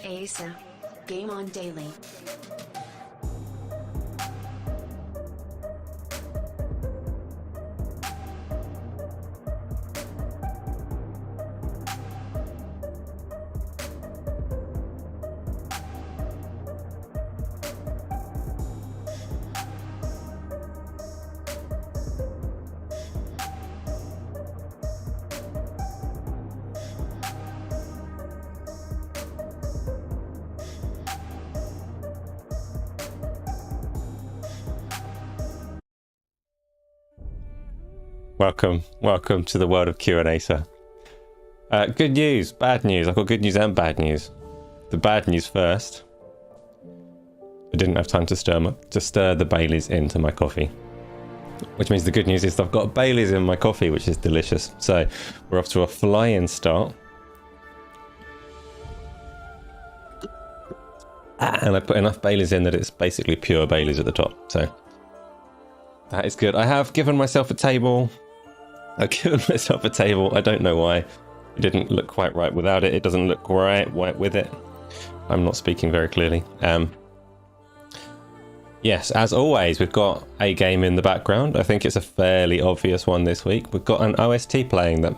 Asa. Game on Daily. Welcome to the world of Q&A, sir. Good news, bad news. I've got good news and bad news. The bad news first. I didn't have time to stir the Baileys into my coffee. Which means the good news is I've got Baileys in my coffee, which is delicious. So we're off to a flying start. And I put enough Baileys in that it's basically pure Baileys at the top. So that is good. I have given myself a table. I don't know why. It didn't look quite right without it. It doesn't look right with it. I'm not speaking very clearly. Yes, as always, we've got a game in the background. I think it's a fairly obvious one this week. We've got an OST playing that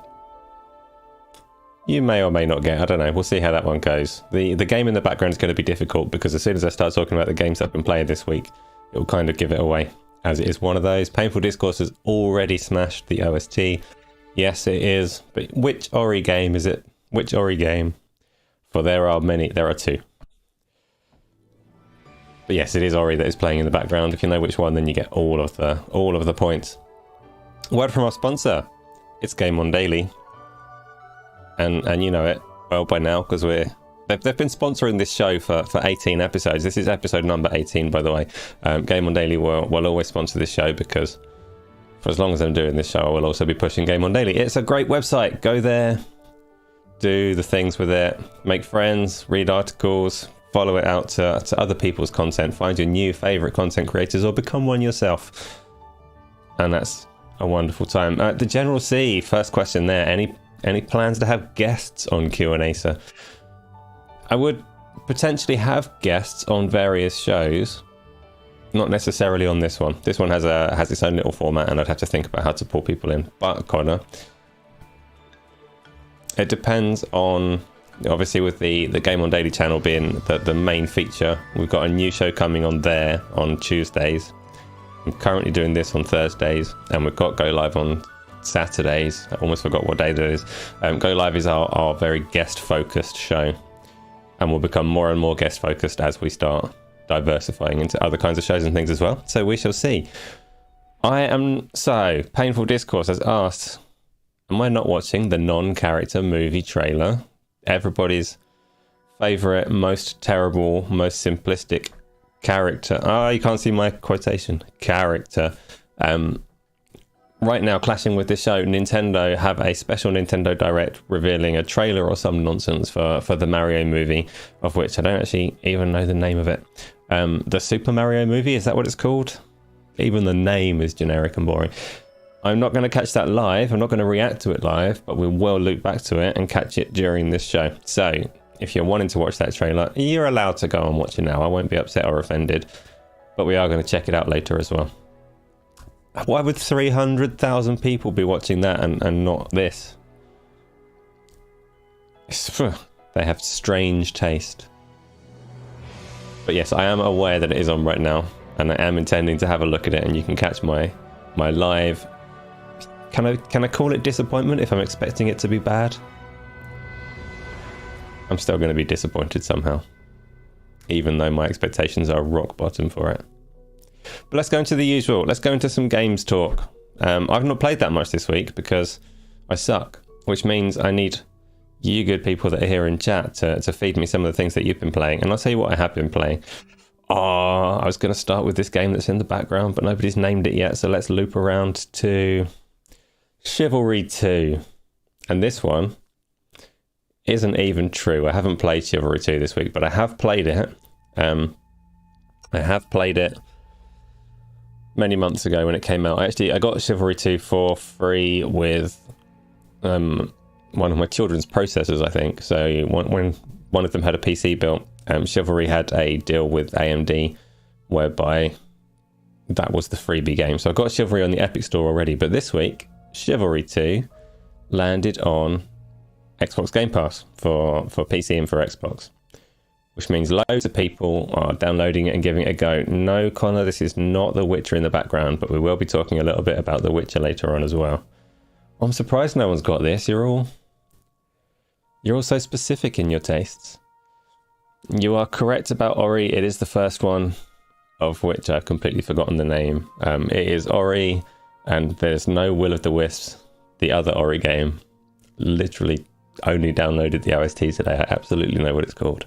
you may or may not get. I don't know. We'll see how that one goes. The game in the background is going to be difficult because as soon as I start talking about the games I've been playing this week, it will kind of give it away. As it is one of those. Painful Discourse has already smashed the OST. Yes, it is. But which Ori game is it? Which Ori game? For there are many. There are two. But yes, it is Ori that is playing in the background. If you know which one, then you get all of the points. Word from our sponsor. It's Game on Daily. And you know it well by now because they've been sponsoring this show for 18 episodes. This is episode number 18, by the way. Game on Daily will always sponsor this show because for as long as I'm doing this show, I will also be pushing Game on Daily. It's a great website. Go there, do the things with it, make friends, read articles, follow it out to other people's content, find your new favourite content creators or become one yourself. And that's a wonderful time. The General C, first question there. Any plans to have guests on Q&A, sir? I would potentially have guests on various shows, not necessarily on this one. This one has its own little format, and I'd have to think about how to pull people in. But Connor, it depends on obviously with the Game on Daily channel being the main feature. We've got a new show coming on there on Tuesdays. I'm currently doing this on Thursdays, and we've got Go Live on Saturdays. I almost forgot what day that is. Go Live is our very guest focused show. And will become more and more guest focused as we start diversifying into other kinds of shows and things as well. So we shall see. Painful Discourse has asked, am I not watching the non-character movie trailer? Everybody's favorite, most terrible, most simplistic character. Oh, you can't see my quotation. Character. Right now, clashing with this show, Nintendo have a special Nintendo Direct revealing a trailer or some nonsense for the Mario movie, of which I don't actually even know the name of it. The Super Mario movie, is that what it's called? Even the name is generic and boring. I'm not going to catch that live. I'm not going to react to it live, but we will loop back to it and catch it during this show. So if you're wanting to watch that trailer, you're allowed to go and watch it now. I won't be upset or offended, but we are going to check it out later as well. Why would 300,000 people be watching that and not this? They have strange taste. But yes, I am aware that it is on right now, and I am intending to have a look at it, and you can catch my live. Can I call it disappointment if I'm expecting it to be bad? I'm still going to be disappointed somehow, even though my expectations are rock bottom for it. But let's go into the usual. Let's go into some games talk. I've not played that much this week because I suck, which means I need you good people that are here in chat to feed me some of the things that you've been playing. And I'll tell you what I have been playing. Oh, I was going to start with this game that's in the background, but nobody's named it yet. So let's loop around to Chivalry 2. And this one isn't even true. I haven't played Chivalry 2 this week, but I have played it. I have played it many months ago when it came out. I got Chivalry 2 for free with one of my children's processors, I think. So when one of them had a PC built, Chivalry had a deal with AMD whereby that was the freebie game. So I got Chivalry on the Epic Store already, but this week Chivalry 2 landed on Xbox Game Pass for PC and for Xbox, which means loads of people are downloading it and giving it a go. No, Connor, this is not The Witcher in the background, but we will be talking a little bit about The Witcher later on as well. I'm surprised no one's got this. You're all so specific in your tastes. You are correct about Ori. It is the first one, of which I've completely forgotten the name. It is Ori, and there's no Will of the Wisps, the other Ori game. Literally only downloaded the OST today. I absolutely know what it's called.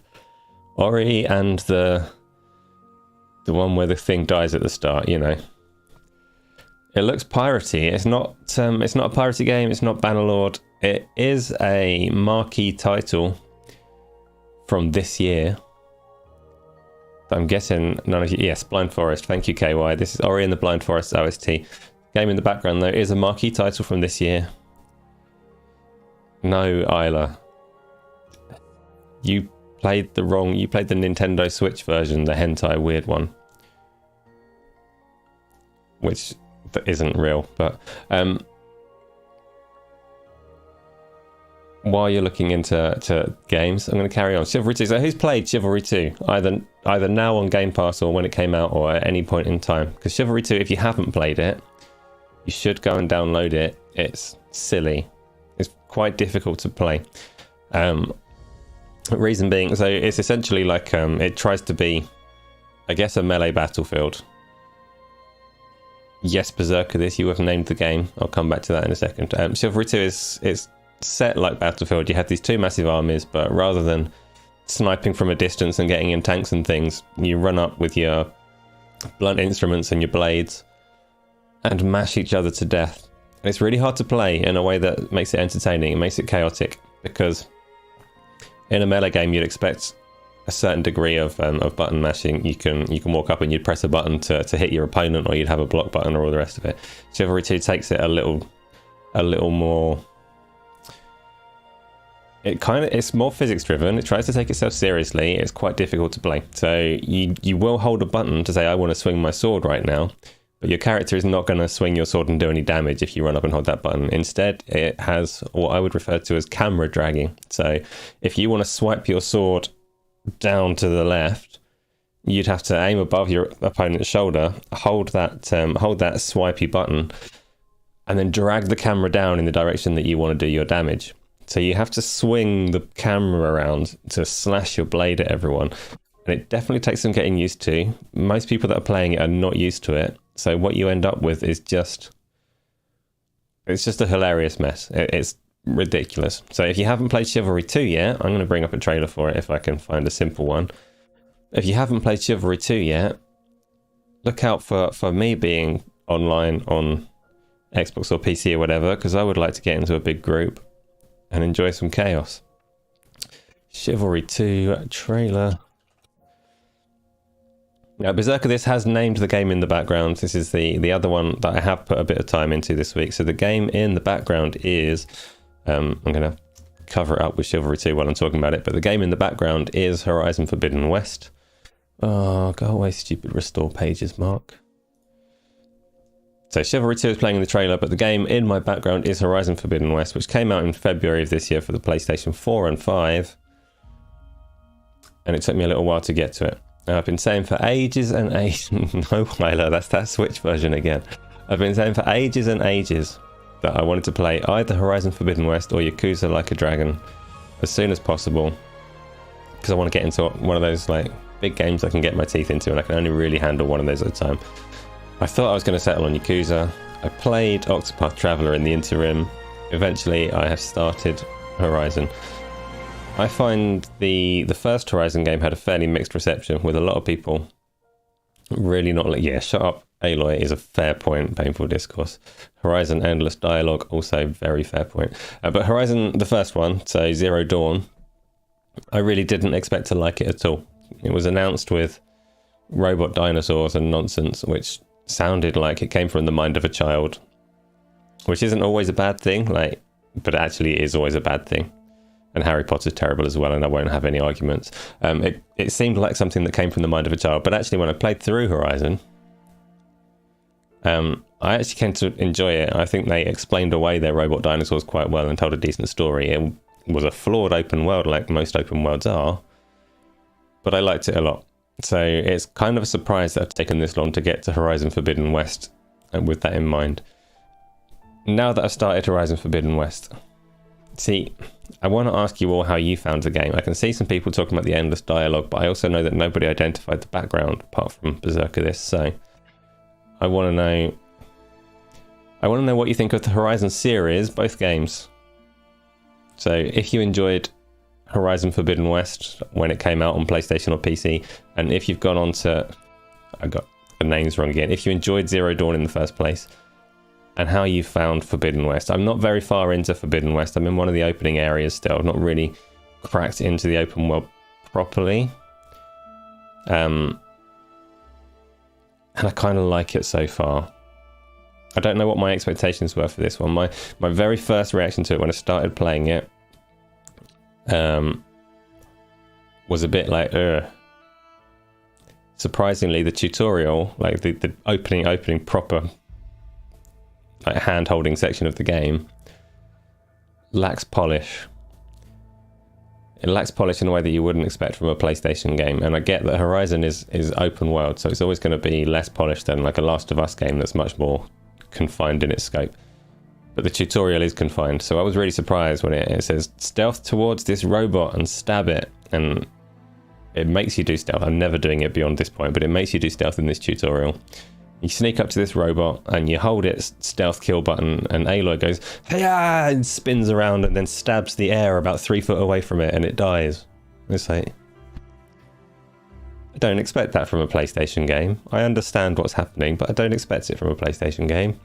Ori and the one where the thing dies at the start, you know. It looks piratey. It's not a piratey game. It's not Bannerlord. It is a marquee title from this year. I'm guessing none of you. Yes, Blind Forest. Thank you, KY. This is Ori and the Blind Forest OST. Game in the background though is a marquee title from this year. No, Isla. You played the Nintendo Switch version, the hentai weird one, which isn't real. But while you're looking into games, I'm going to carry on. Chivalry 2. So who's played Chivalry 2 either now on Game Pass or when it came out or at any point in time? Because Chivalry 2, if you haven't played it, you should go and download it. It's silly. It's quite difficult to play. Reason being, so it's essentially like it tries to be, I guess, a melee battlefield. Yes, Berserker, this you have named the game. I'll come back to that in a second. Chivalry 2 is set like Battlefield. You have these two massive armies, but rather than sniping from a distance and getting in tanks and things, you run up with your blunt instruments and your blades and mash each other to death. And it's really hard to play in a way that makes it entertaining. It makes it chaotic, because in a melee game you'd expect a certain degree of button mashing. You can walk up and you'd press a button to hit your opponent, or you'd have a block button, or all the rest of it. Chivalry 2 takes it a little more. It's more physics driven. It tries to take itself seriously. It's quite difficult to play. So you will hold a button to say, I want to swing my sword right now, but your character is not going to swing your sword and do any damage if you run up and hold that button. Instead, it has what I would refer to as camera dragging. So if you want to swipe your sword down to the left, you'd have to aim above your opponent's shoulder, hold that swipey button, and then drag the camera down in the direction that you want to do your damage. So you have to swing the camera around to slash your blade at everyone. And it definitely takes some getting used to. Most people that are playing it are not used to it. So what you end up with is it's just a hilarious mess. It's ridiculous. So if you haven't played Chivalry 2 yet, I'm going to bring up a trailer for it if I can find a simple one. If you haven't played Chivalry 2 yet, look out for me being online on Xbox or PC or whatever, because I would like to get into a big group and enjoy some chaos. Chivalry 2 trailer. Now, Berserker this has named the game in the background. This is the other one that I have put a bit of time into this week. So the game in the background is, I'm going to cover it up with Chivalry 2 while I'm talking about it, but the game in the background is Horizon Forbidden West. Oh, go away, stupid restore pages, Mark. So Chivalry 2 is playing in the trailer, but the game in my background is Horizon Forbidden West, which came out in February of this year for the PlayStation 4 and 5. And it took me a little while to get to it. I've been saying for ages and ages, no, Hyla, that's that Switch version again. I've been saying for ages and ages that I wanted to play either Horizon Forbidden West or Yakuza Like a Dragon as soon as possible, because I want to get into one of those like big games I can get my teeth into, and I can only really handle one of those at a time. I thought I was going to settle on Yakuza. I played Octopath Traveler in the interim. Eventually I have started Horizon. I find the first Horizon game had a fairly mixed reception, with a lot of people really not like, yeah, shut up, Aloy is a fair point, painful discourse. Horizon Endless Dialogue, also very fair point. But Horizon, the first one, so Zero Dawn, I really didn't expect to like it at all. It was announced with robot dinosaurs and nonsense, which sounded like it came from the mind of a child, which isn't always a bad thing, like, but it actually is always a bad thing. And Harry Potter's terrible as well, and I won't have any arguments. It seemed like something that came from the mind of a child, but actually when I played through Horizon, I actually came to enjoy it. I think they explained away their robot dinosaurs quite well and told a decent story. It was a flawed open world, like most open worlds are, but I liked it a lot. So it's kind of a surprise that I've taken this long to get to Horizon Forbidden West, and with that in mind. Now that I've started Horizon Forbidden West, see, I want to ask you all how you found the game. I can see some people talking about the endless dialogue, but I also know that nobody identified the background apart from Berserker this, so I want to know what you think of the Horizon series, both games. So if you enjoyed Horizon Forbidden West when it came out on PlayStation or PC, and if you've gone on to, I got the names wrong again, if you enjoyed Zero Dawn in the first place, and how you found Forbidden West. I'm not very far into Forbidden West. I'm in one of the opening areas still. I've not really cracked into the open world properly. And I kind of like it so far. I don't know what my expectations were for this one. My very first reaction to it when I started playing it was a bit like, surprisingly, the tutorial, like the opening proper like hand-holding section of the game, lacks polish. It lacks polish in a way that you wouldn't expect from a PlayStation game, and I get that Horizon is open world, so it's always going to be less polished than like a Last of Us game that's much more confined in its scope. But the tutorial is confined, so I was really surprised when it says stealth towards this robot and stab it, and it makes you do stealth. I'm never doing it beyond this point, but it makes you do stealth in this tutorial. You sneak up to this robot and you hold its stealth kill button, and Aloy goes, "Hey-ya!" and spins around and then stabs the air about 3 foot away from it, and it dies. It's like, I don't expect that from a PlayStation game. I understand what's happening, but I don't expect it from a PlayStation game.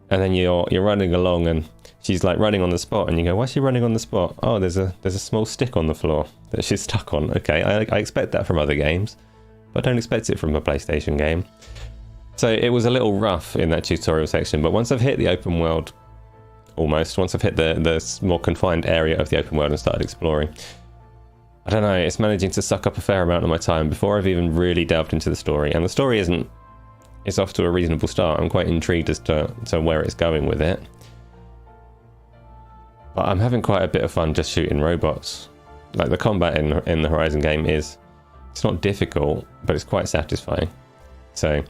And then you're running along, and she's like running on the spot, and you go, "Why is she running on the spot?" "Oh, there's a small stick on the floor that she's stuck on." Okay, I expect that from other games, but I don't expect it from a PlayStation game. So it was a little rough in that tutorial section, but once I've hit the open world, once I've hit the more confined area of the open world and started exploring, I don't know, it's managing to suck up a fair amount of my time before I've even really delved into the story. And the story it's off to a reasonable start. I'm quite intrigued as to where it's going with it. But I'm having quite a bit of fun just shooting robots. Like, the combat in the Horizon game it's not difficult, but it's quite satisfying. So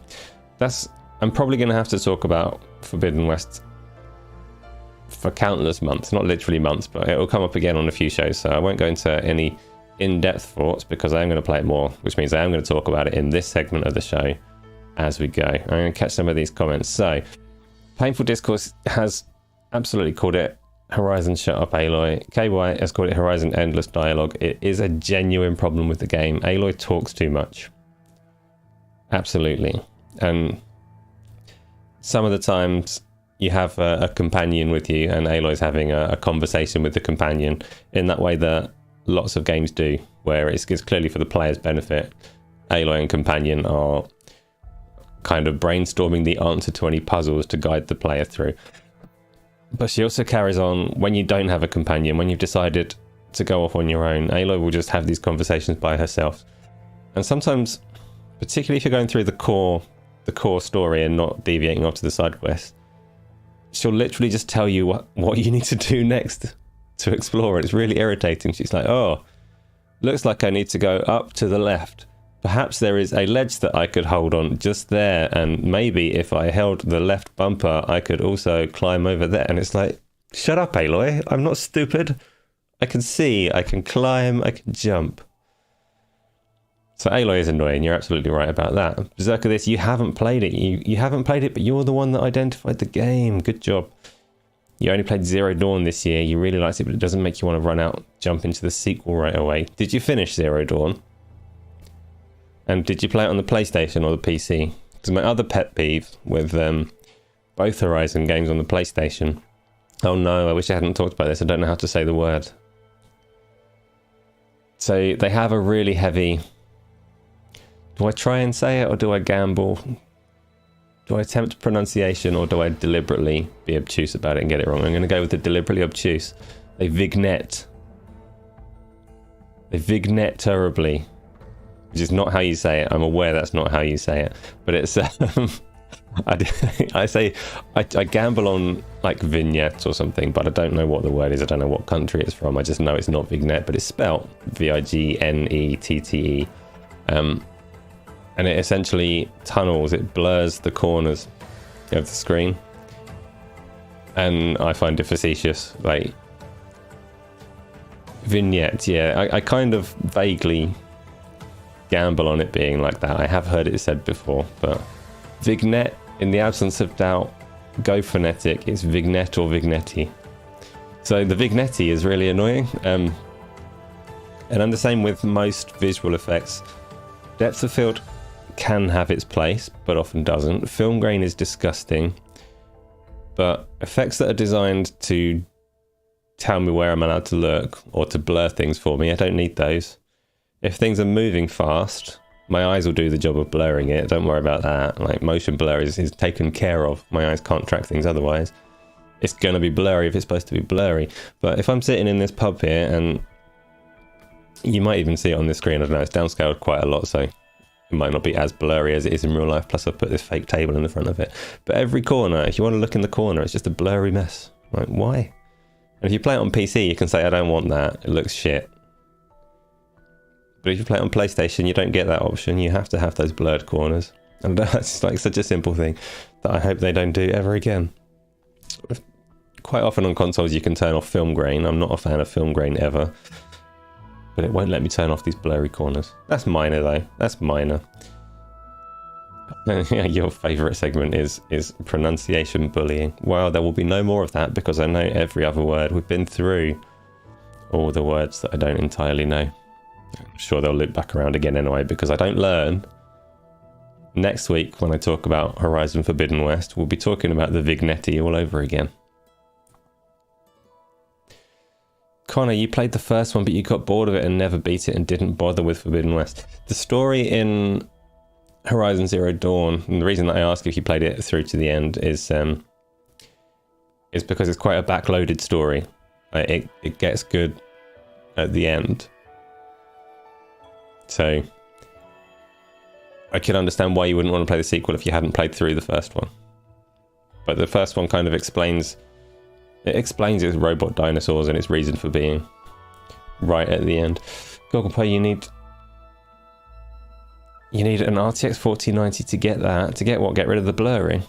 I'm probably going to have to talk about Forbidden West for countless months, not literally months, but it will come up again on a few shows, so I won't go into any in-depth thoughts because I am going to play it more, which means I am going to talk about it in this segment of the show as we go. I'm going to catch some of these comments. So, Painful Discourse has absolutely called it Horizon shut up Aloy. KY has called it Horizon endless dialogue. It is a genuine problem with the game. Aloy talks too much. Absolutely. And some of the times you have a companion with you and Aloy's having a conversation with the companion in that way that lots of games do, where it's clearly for the player's benefit. Aloy and companion are kind of brainstorming the answer to any puzzles to guide the player through. But she also carries on when you don't have a companion, when you've decided to go off on your own. Aloy will just have these conversations by herself. And sometimes, particularly if you're going through the core story and not deviating off to the side quest, she'll literally just tell you what you need to do next to explore. It's really irritating. She's like, oh, looks like I need to go up to the left. Perhaps there is a ledge that I could hold on just there, and maybe if I held the left bumper, I could also climb over there. And it's like, shut up, Aloy. I'm not stupid. I can see, I can climb, I can jump. So Aloy is annoying. You're absolutely right about that. Berserker, this, you haven't played it. You haven't played it, but you're the one that identified the game. Good job. You only played Zero Dawn this year. You really liked it, but it doesn't make you want to run out, jump into the sequel right away. Did you finish Zero Dawn? And did you play it on the PlayStation or the PC? Because my other pet peeve with both Horizon games on the PlayStation... Oh no, I wish I hadn't talked about this. I don't know how to say the word. So they have a really heavy... Do I try and say it or do I gamble? Do I attempt pronunciation or do I deliberately be obtuse about it and get it wrong? I'm going to go with the deliberately obtuse. They vignette. They vignette terribly. Which is not how you say it. I'm aware that's not how you say it. But it's... I gamble on like vignette or something, but I don't know what the word is. I don't know what country it's from. I just know it's not vignette, but it's spelt Vignette. And it essentially tunnels, it blurs the corners of the screen. And I find it facetious. Like, vignette, yeah. I kind of vaguely gamble on it being like that. I have heard it said before, but vignette, in the absence of doubt, go phonetic. It's vignette or vignetti. So the vignetti is really annoying. And I'm the same with most visual effects. Depth of field can have its place, but often doesn't. Film grain is disgusting, but effects that are designed to tell me where I'm allowed to look or to blur things for me, I don't need those. If things are moving fast, my eyes will do the job of blurring it. Don't worry about that. Like, motion blur is taken care of. My eyes can't track things otherwise. It's going to be blurry if it's supposed to be blurry. But if I'm sitting in this pub here, and you might even see it on the screen, I don't know, it's downscaled quite a lot, so it might not be as blurry as it is in real life, plus I've put this fake table in the front of it. But every corner, if you want to look in the corner, it's just a blurry mess. Like, why? And if you play it on PC, you can say, I don't want that, it looks shit. But if you play it on PlayStation, you don't get that option. You have to have those blurred corners. And that's like such a simple thing that I hope they don't do ever again. Quite often on consoles, you can turn off film grain. I'm not a fan of film grain ever. But it won't let me turn off these blurry corners. That's minor though. That's minor. Your favourite segment is pronunciation bullying. Well, there will be no more of that because I know every other word. We've been through all the words that I don't entirely know. I'm sure they'll loop back around again anyway because I don't learn. Next week, when I talk about Horizon Forbidden West, we'll be talking about the Vignetti all over again. Connor, you played the first one, but you got bored of it and never beat it and didn't bother with Forbidden West. The story in Horizon Zero Dawn, and the reason that I ask if you played it through to the end is because it's quite a backloaded story. It gets good at the end. So I could understand why you wouldn't want to play the sequel if you hadn't played through the first one. But the first one kind of explains its robot dinosaurs and its reason for being right at the end. Goggleplay, you need an RTX 4090 to get that. To get what? Get rid of the blurring.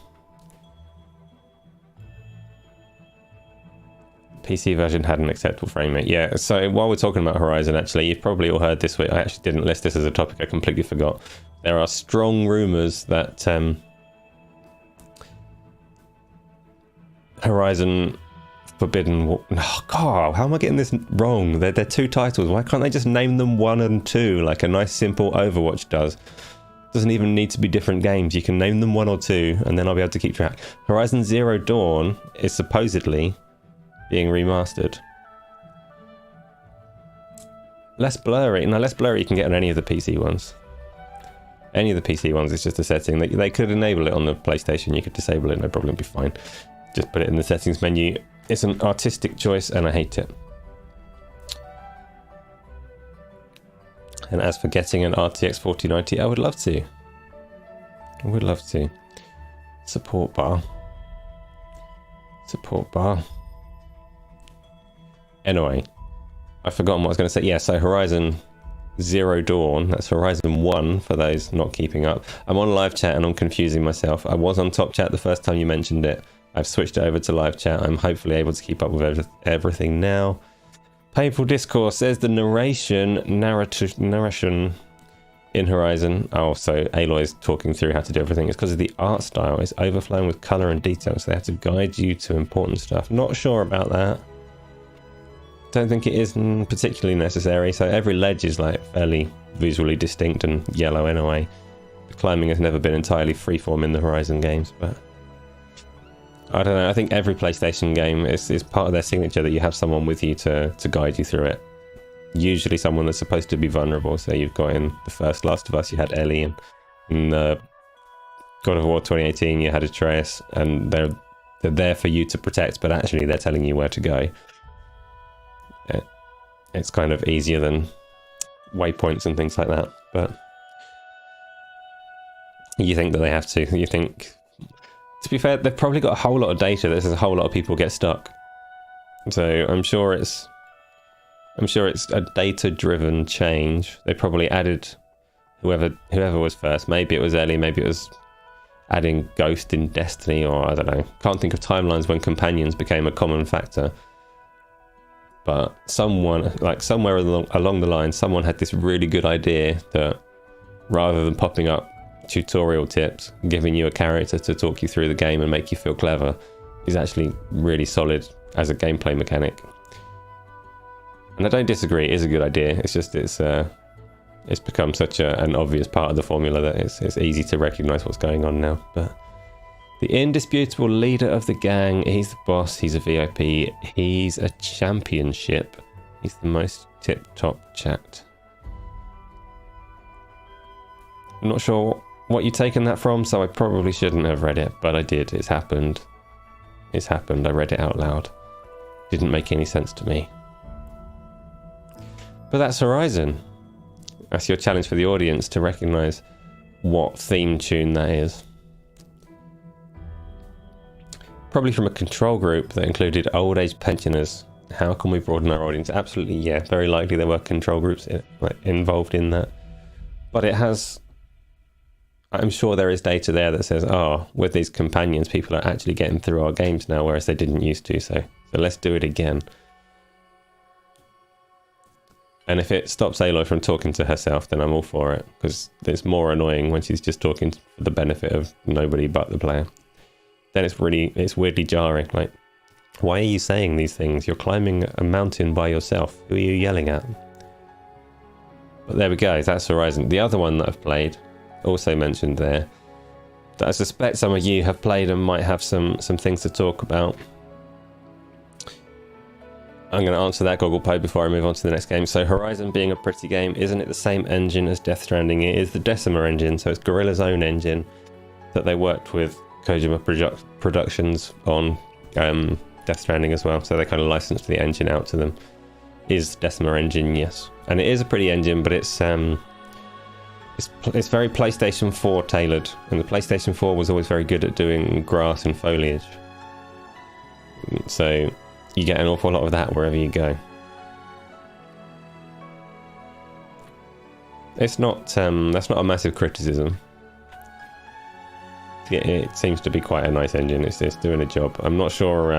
PC version had an acceptable frame rate. Yeah, so while we're talking about Horizon, actually, you've probably all heard this week. I actually didn't list this as a topic. I completely forgot. There are strong rumours that Horizon Oh, God, how am I getting this wrong? They're two titles. Why can't they just name them 1 and 2 like a nice simple Overwatch does? Doesn't even need to be different games. You can name them 1 or 2 and then I'll be able to keep track. Horizon Zero Dawn is supposedly being remastered. Less blurry. No, less blurry you can get on any of the PC ones. Any of the PC ones, it's just a setting. They could enable it on the PlayStation. You could disable it, no problem, it'd be fine. Just put it in the settings menu. It's an artistic choice and I hate it. And as for getting an RTX 4090, I would love to. I would love to. Support bar. Support bar. Anyway, I've forgotten what I was going to say. Yeah, so Horizon Zero Dawn, that's Horizon 1 for those not keeping up. I'm on live chat and I'm confusing myself. I was on top chat the first time you mentioned it. I've switched it over to live chat. I'm hopefully able to keep up with everything now. Painful Discourse says the narration in Horizon. Oh, so Aloy's talking through how to do everything. It's because of the art style. It's overflowing with colour and detail, so they have to guide you to important stuff. Not sure about that. Don't think it is particularly necessary. So every ledge is like fairly visually distinct and yellow anyway. The climbing has never been entirely freeform in the Horizon games, but I don't know. I think every PlayStation game is part of their signature that you have someone with you to guide you through it. Usually someone that's supposed to be vulnerable. So you've got in the first Last of Us, you had Ellie, and in God of War 2018, you had Atreus, and they're there for you to protect, but actually they're telling you where to go. It's kind of easier than waypoints and things like that, but you think that they have to. You think, to be fair, they've probably got a whole lot of data that says a whole lot of people get stuck. So I'm sure it's a data-driven change. They probably added whoever was first. Maybe it was Ellie, maybe it was adding Ghost in Destiny, or I don't know. Can't think of timelines when companions became a common factor. But someone, like somewhere along the line, someone had this really good idea that rather than popping up tutorial tips, giving you a character to talk you through the game and make you feel clever, is actually really solid as a gameplay mechanic. And I don't disagree, it is a good idea. It's just it's become such an obvious part of the formula that it's easy to recognise what's going on now. But the indisputable leader of the gang, he's the boss, he's a VIP, he's a championship, he's the most tip-top chat. I'm not sure what you've taken that from, so I probably shouldn't have read it, but I did. It's happened. It's happened. I read it out loud. Didn't make any sense to me. But that's Horizon. That's your challenge for the audience, to recognise what theme tune that is. Probably from a control group that included old age pensioners. How can we broaden our audience? Absolutely, yeah. Very likely there were control groups involved in that. But it has... I'm sure there is data there that says, oh, with these companions, people are actually getting through our games now, whereas they didn't used to. So let's do it again. And if it stops Aloy from talking to herself, then I'm all for it, because it's more annoying when she's just talking for the benefit of nobody but the player. Then it's weirdly jarring. Like, why are you saying these things? You're climbing a mountain by yourself. Who are you yelling at? But there we go. That's Horizon. The other one that I've played, also mentioned there, that I suspect some of you have played and might have some things to talk about. I'm going to answer that Goggle Poe before I move on to the next game. So Horizon being a pretty game, isn't it the same engine as Death Stranding? It is the Decima engine, so it's Guerrilla's own engine that they worked with Kojima Productions on Death Stranding as well. So they kind of licensed the engine out to them. Is Decima engine, yes. And it is a pretty engine, but it's very PlayStation 4 tailored, and the PlayStation 4 was always very good at doing grass and foliage. So you get an awful lot of that wherever you go. It's not that's not a massive criticism. It seems to be quite a nice engine. It's doing a job. I'm not sure.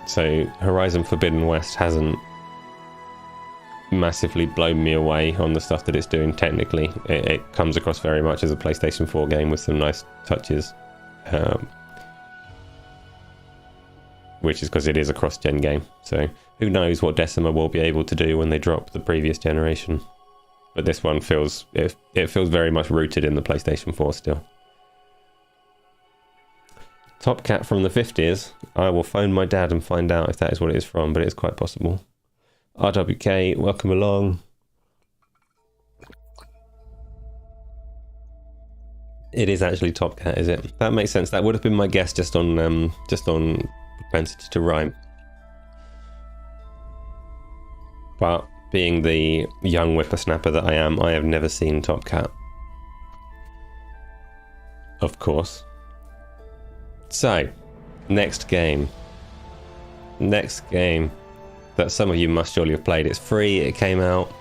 So Horizon Forbidden West hasn't massively blown me away on the stuff that it's doing technically. It comes across very much as a PlayStation 4 game with some nice touches. which is because it is a cross-gen game. So who knows what Decima will be able to do when they drop the previous generation. But this one feels, it feels very much rooted in the PlayStation 4 still. Top Cat from the 50s. I will phone my dad and find out if that is what it is from, but it is quite possible. RWK, welcome along. It is actually Top Cat, is it? That makes sense. That would have been my guess just on propensity to rhyme. But being the young whippersnapper that I am, I have never seen Top Cat. Of course. So, next game. Next game that some of you must surely have played. It's free. It came out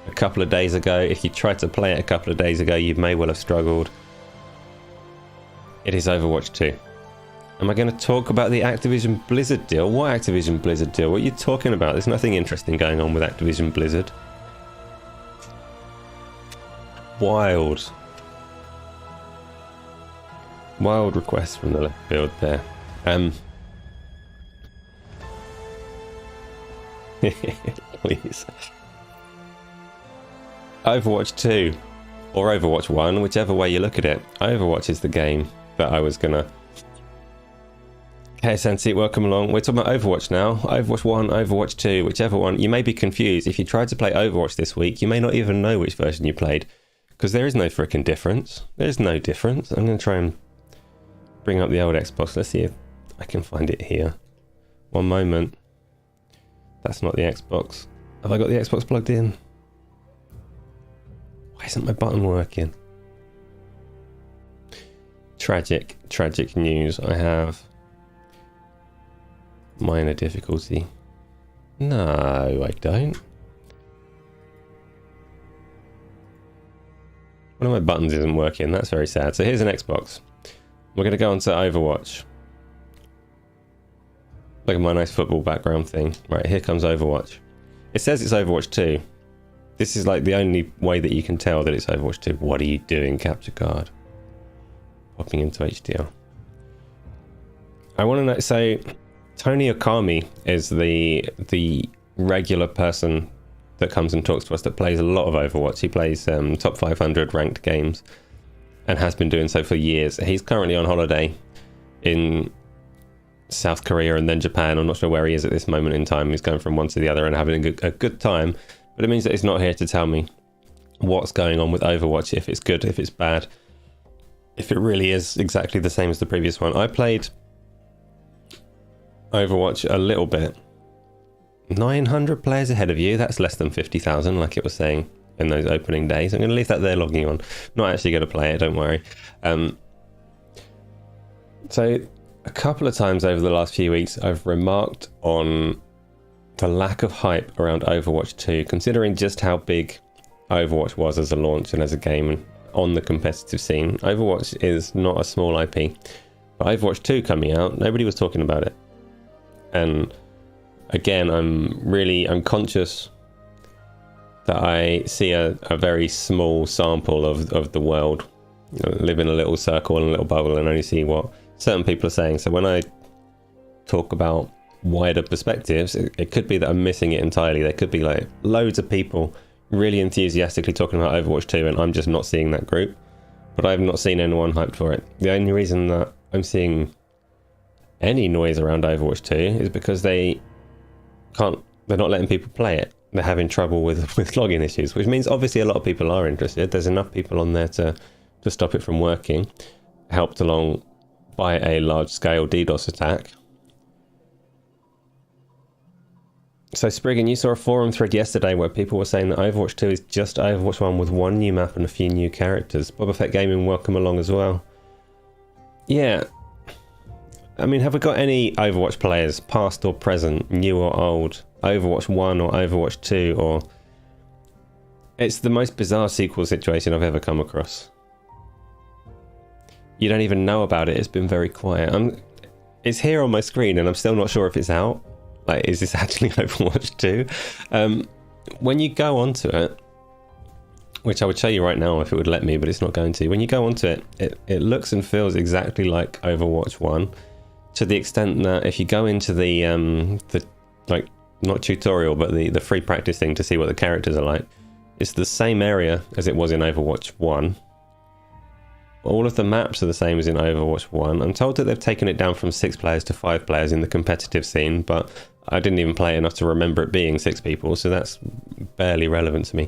a couple of days ago. If you tried to play it a couple of days ago, you may well have struggled. It is Overwatch 2. Am I going to talk about the Activision Blizzard deal? What Activision Blizzard deal? What are you talking about? There's nothing interesting going on with Activision Blizzard. Wild. Wild request from the left field there. Please. Overwatch 2 or Overwatch 1, whichever way you look at it. Overwatch is the game that I was gonna... Okay, Sensi, welcome along. We're talking about Overwatch now. Overwatch 1, Overwatch 2, whichever one. You may be confused. If you tried to play Overwatch this week, you may not even know which version you played, because there is no frickin' difference. There's no difference. I'm gonna try and bring up the old Xbox. Let's see if I can find it here. One moment. That's not the Xbox. Have I got the Xbox plugged in? Why isn't my button working? Tragic news. I have minor difficulty. No, I don't. One of my buttons isn't working. That's very sad. So here's an Xbox. We're going to go on to Overwatch. Look at my nice football background thing. Right, here comes Overwatch. It says it's Overwatch 2. This is like the only way that you can tell that it's Overwatch 2. What are you doing, capture card? Popping into HDR. I want to know, so Tony Okami is the regular person that comes and talks to us that plays a lot of Overwatch. He plays top 500 ranked games and has been doing so for years. He's currently on holiday in South Korea and then Japan. I'm not sure where he is at this moment in time. He's going from one to the other and having a good time, but it means that he's not here to tell me what's going on with Overwatch, if it's good, if it's bad, if it really is exactly the same as the previous one. I played Overwatch a little bit. 900 players ahead of you. That's less than 50,000, like it was saying in those opening days. I'm going to leave that there logging on. Not actually going to play it, don't worry. So a couple of times over the last few weeks, I've remarked on the lack of hype around Overwatch 2, considering just how big Overwatch was as a launch and as a game on the competitive scene. Overwatch is not a small IP, but Overwatch 2 coming out, nobody was talking about it. And again, I'm conscious that I see a very small sample of the world. You know, live in a little circle and a little bubble and only see what certain people are saying. So when I talk about wider perspectives, it could be that I'm missing it entirely. There could be like loads of people really enthusiastically talking about Overwatch 2 and I'm just not seeing that group. But I've not seen anyone hyped for it. The only reason that I'm seeing any noise around Overwatch 2 is because they're not letting people play it. They're having trouble with login issues, which means obviously a lot of people are interested. There's enough people on there to stop it from working, helped along by a large-scale DDoS attack. So Spriggan, you saw a forum thread yesterday where people were saying that Overwatch 2 is just Overwatch 1 with one new map and a few new characters. Boba Fett Gaming, welcome along as well. Yeah. I mean, have we got any Overwatch players, past or present, new or old, Overwatch 1 or Overwatch 2, or... It's the most bizarre sequel situation I've ever come across. You don't even know about it. It's been very quiet. It's here on my screen and I'm still not sure if it's out. Like, is this actually Overwatch 2? When you go onto it, which I would show you right now if it would let me, but it's not going to. When you go onto it, it looks and feels exactly like Overwatch 1. to the extent that if you go into the like, not tutorial, but the free practice thing to see what the characters are like, it's the same area as it was in Overwatch 1. All of the maps are the same as in Overwatch 1. I'm told that they've taken it down from 6 players to 5 players in the competitive scene, but I didn't even play enough to remember it being 6 people, so that's barely relevant to me.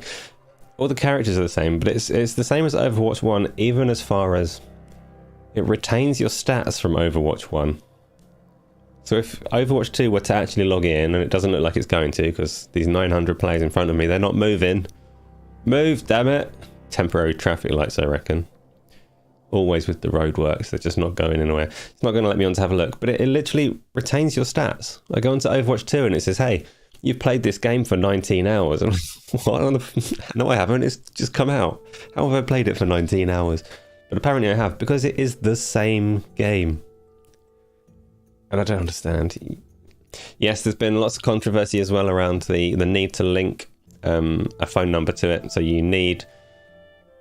All the characters are the same, but it's the same as Overwatch 1, even as far as it retains your stats from Overwatch 1. So if Overwatch 2 were to actually log in, and it doesn't look like it's going to, because these 900 players in front of me, they're not moving. Move, damn it! Temporary traffic lights, I reckon. Always with the roadworks, they're just not going anywhere. It's not going to let me on to have a look, but it literally retains your stats. I go into Overwatch 2 and it says, hey, you've played this game for 19 hours. I'm like, what? No, I haven't. It's just come out. How have I played it for 19 hours? But apparently I have, because it is the same game. And I don't understand. Yes, there's been lots of controversy as well around the need to link a phone number to it. So you need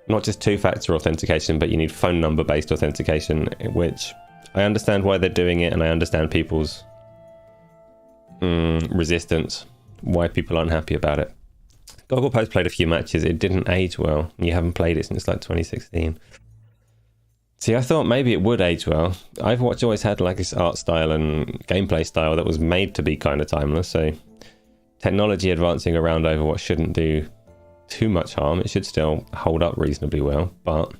not just two-factor authentication, but you need phone number-based authentication, which I understand why they're doing it, and I understand people's resistance, why people aren't happy about it. Gogglepost played a few matches. It didn't age well. You haven't played it since like 2016. See, I thought maybe it would age well. Overwatch always had like this art style and gameplay style that was made to be kind of timeless, so technology advancing around Overwatch shouldn't do too much harm. It should still hold up reasonably well, but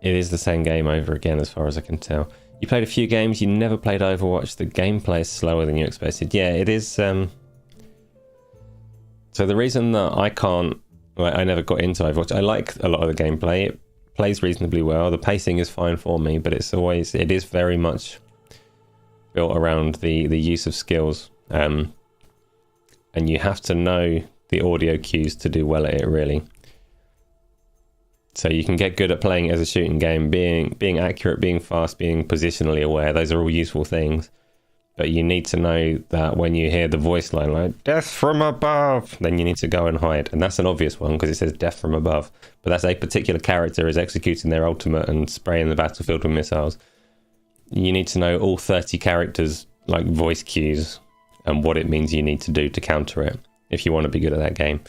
it is the same game over again as far as I can tell. You played a few games, you never played Overwatch. The gameplay is slower than you expected. Yeah, it is. So the reason that I never got into Overwatch, I like a lot of the gameplay. It plays reasonably well. The pacing is fine for me, but it is very much built around the use of skills. And you have to know the audio cues to do well at it, really. So you can get good at playing it as a shooting game, being accurate, being fast, being positionally aware. Those are all useful things. But you need to know that when you hear the voice line like, death from above, then you need to go and hide. And that's an obvious one because it says death from above. But that's a particular character is executing their ultimate and spraying the battlefield with missiles. You need to know all 30 characters, like voice cues, and what it means you need to do to counter it if you want to be good at that game.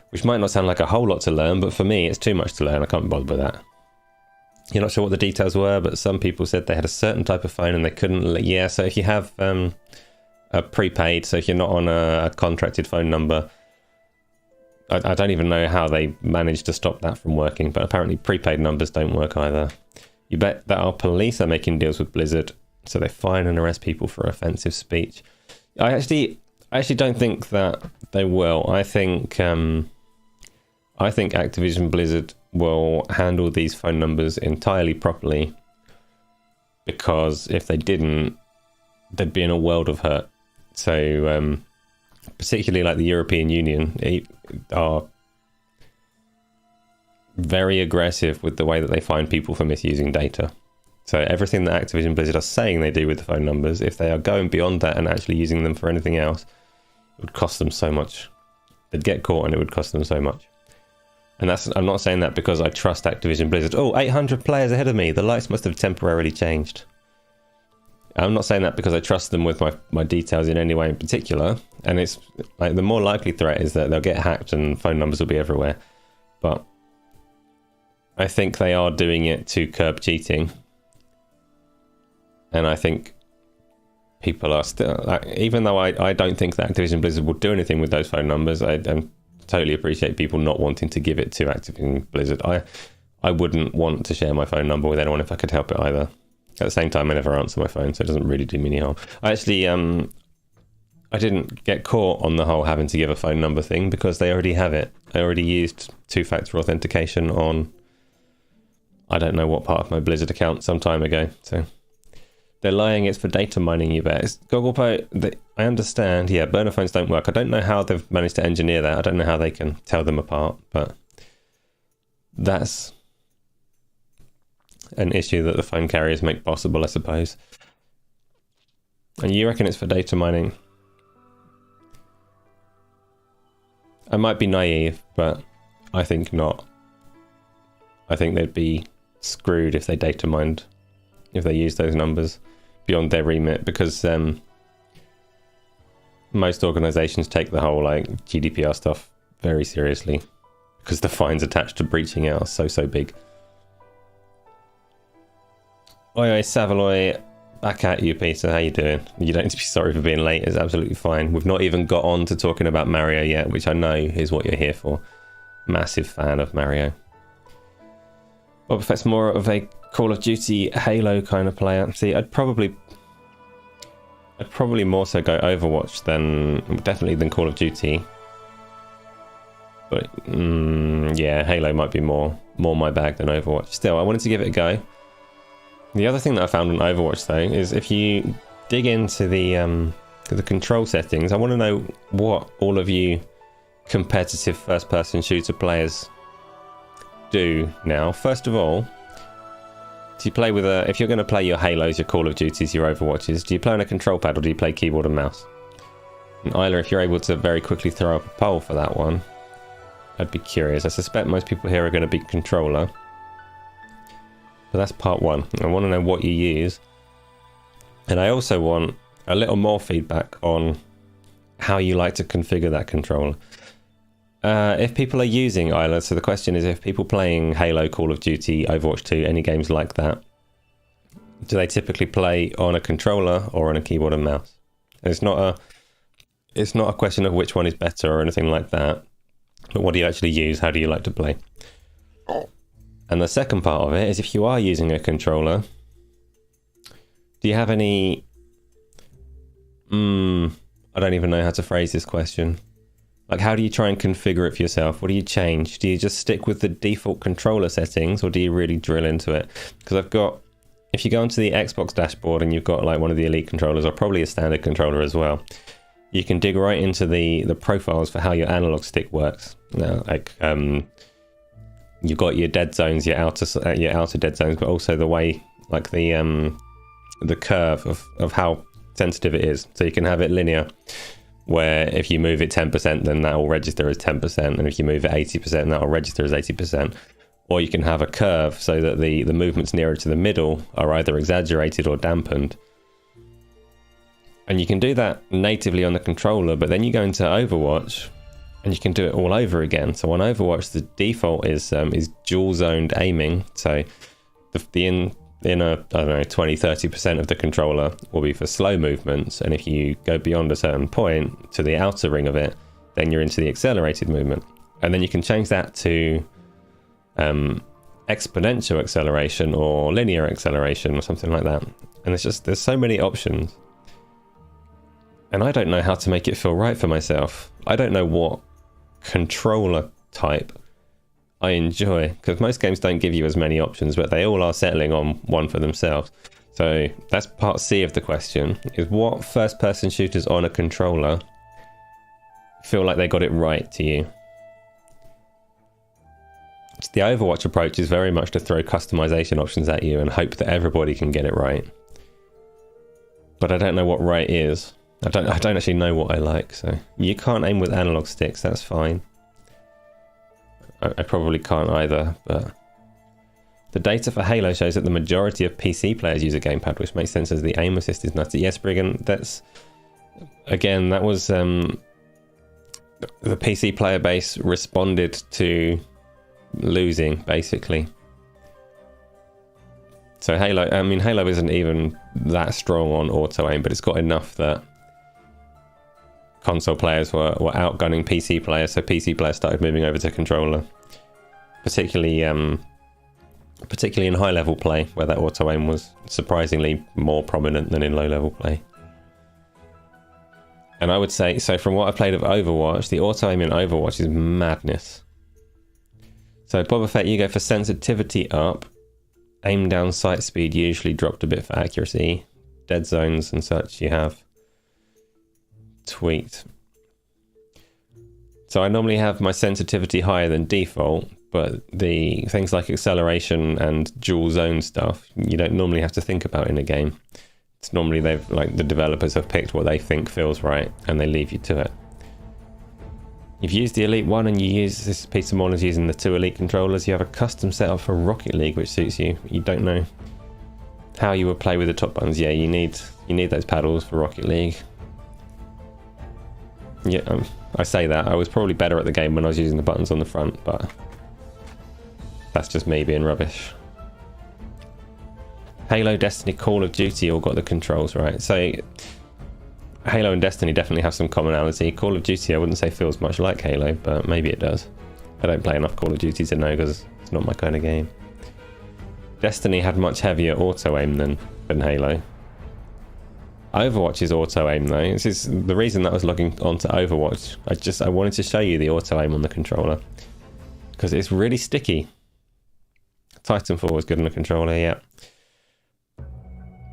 Which might not sound like a whole lot to learn, but for me, it's too much to learn. I can't bother with that. You're not sure what the details were, but some people said they had a certain type of phone and they couldn't... Yeah, so if you have a prepaid, so if you're not on a contracted phone number, I don't even know how they managed to stop that from working, but apparently prepaid numbers don't work either. You bet that our police are making deals with Blizzard, so they fine and arrest people for offensive speech. I actually don't think that they will. I think Activision Blizzard will handle these phone numbers entirely properly, because if they didn't, they'd be in a world of hurt. So particularly like the European Union are very aggressive with the way that they find people for misusing data. So everything that Activision Blizzard are saying they do with the phone numbers, if they are going beyond that and actually using them for anything else, it would cost them so much. They'd get caught and it would cost them so much. And I'm not saying that because I trust Activision Blizzard. Oh, 800 players ahead of me. The lights must have temporarily changed. I'm not saying that because I trust them with my details in any way in particular. And it's like the more likely threat is that they'll get hacked and phone numbers will be everywhere. But I think they are doing it to curb cheating. And I think people are still... even though I don't think that Activision Blizzard will do anything with those phone numbers, I totally appreciate people not wanting to give it to Activision Blizzard. I wouldn't want to share my phone number with anyone if I could help it either. At the same time, I never answer my phone, so it doesn't really do me any harm. I actually, I didn't get caught on the whole having to give a phone number thing because they already have it. I already used two-factor authentication on, I don't know what part of my Blizzard account some time ago. So they're lying, it's for data mining, you bet. It's Googlepay, I understand, yeah, burner phones don't work. I don't know how they've managed to engineer that. I don't know how they can tell them apart, but that's an issue that the phone carriers make possible, I suppose. And you reckon it's for data mining? I might be naive, but I think not. I think they'd be screwed if they data mined if they use those numbers beyond their remit, because most organizations take the whole like GDPR stuff very seriously, because the fines attached to breaching it are so big. Oi, Savaloy, back at you, Peter. How you doing? You don't need to be sorry for being late. It's absolutely fine. We've not even got on to talking about Mario yet, which I know is what you're here for. Massive fan of Mario. Boba Fett's more of a Call of Duty Halo kind of player. See, I'd probably more so go Overwatch definitely than Call of Duty. But yeah, Halo might be more my bag than Overwatch. Still, I wanted to give it a go. The other thing that I found on Overwatch though is if you dig into the control settings, I want to know what all of you competitive first-person shooter players do now. First of all, do you play with if you're going to play your Halos, your Call of Duties, your Overwatches, do you play on a control pad or do you play keyboard and mouse? And Isla, if you're able to very quickly throw up a poll for that one, I'd be curious. I suspect most people here are going to be controller. But that's part one. I want to know what you use. And I also want a little more feedback on how you like to configure that controller. If people are using Isla, so the question is if people playing Halo, Call of Duty, Overwatch 2, any games like that, do they typically play on a controller or on a keyboard and mouse? And it's not a question of which one is better or anything like that, but what do you actually use? How do you like to play? And the second part of it is if you are using a controller, do you have any... I don't even know how to phrase this question. Like, how do you try and configure it for yourself? What do you change? Do you just stick with the default controller settings, or do you really drill into it? Because if you go onto the Xbox dashboard and you've got like one of the Elite controllers, or probably a standard controller as well, you can dig right into the profiles for how your analog stick works. Now, like you've got your dead zones, your outer dead zones, but also the way, like the curve of how sensitive it is. So you can have it linear, where if you move it 10%, then that will register as 10%, and if you move it 80%, that will register as 80%. Or you can have a curve so that the movements nearer to the middle are either exaggerated or dampened. And you can do that natively on the controller, but then you go into Overwatch and you can do it all over again. So on Overwatch, the default is dual zoned aiming. So the inner, I don't know, 20-30% of the controller will be for slow movements, and if you go beyond a certain point to the outer ring of it, then you're into the accelerated movement. And then you can change that to exponential acceleration or linear acceleration or something like that. And there's so many options, and I don't know how to make it feel right for myself. I don't know what controller type I enjoy, because most games don't give you as many options, but they all are settling on one for themselves. So that's part C of the question, is what first-person shooters on a controller feel like they got it right to you? The Overwatch approach is very much to throw customization options at you and hope that everybody can get it right. But I don't know what right is. I don't actually know what I like. So you can't aim with analog sticks, that's fine. I probably can't either, but the data for Halo shows that the majority of PC players use a gamepad, which makes sense as the aim assist is nutty. Yes, Briggan, that was the PC player base responded to losing, basically. So Halo isn't even that strong on auto aim, but it's got enough that console players were outgunning PC players, so PC players started moving over to controller, particularly in high level play, where that auto aim was surprisingly more prominent than in low level play. And I would say, so from what I played of Overwatch, the auto aim in Overwatch is madness. So Boba Fett, you go for sensitivity up, aim down, sight speed usually dropped a bit for accuracy, dead zones and such you have tweaked. So I normally have my sensitivity higher than default, but the things like acceleration and dual zone stuff you don't normally have to think about in a game. It's normally the developers have picked what they think feels right and they leave you to it. You've used the Elite 1 and you use this piece of knowledge using the 2 Elite controllers. You have a custom setup for Rocket League which suits you. You don't know how you would play with the top buttons. Yeah, you need those paddles for Rocket League. Yeah, I say that. I was probably better at the game when I was using the buttons on the front, but that's just me being rubbish. Halo, Destiny, Call of Duty all got the controls right. So Halo and Destiny definitely have some commonality. Call of Duty I wouldn't say feels much like Halo, but maybe it does. I don't play enough Call of Duty to know because it's not my kind of game. Destiny had much heavier auto aim than Halo. Overwatch is auto aim though. This is the reason that I was logging onto Overwatch. I wanted to show you the auto aim on the controller because it's really sticky. Titanfall was good on the controller, yeah.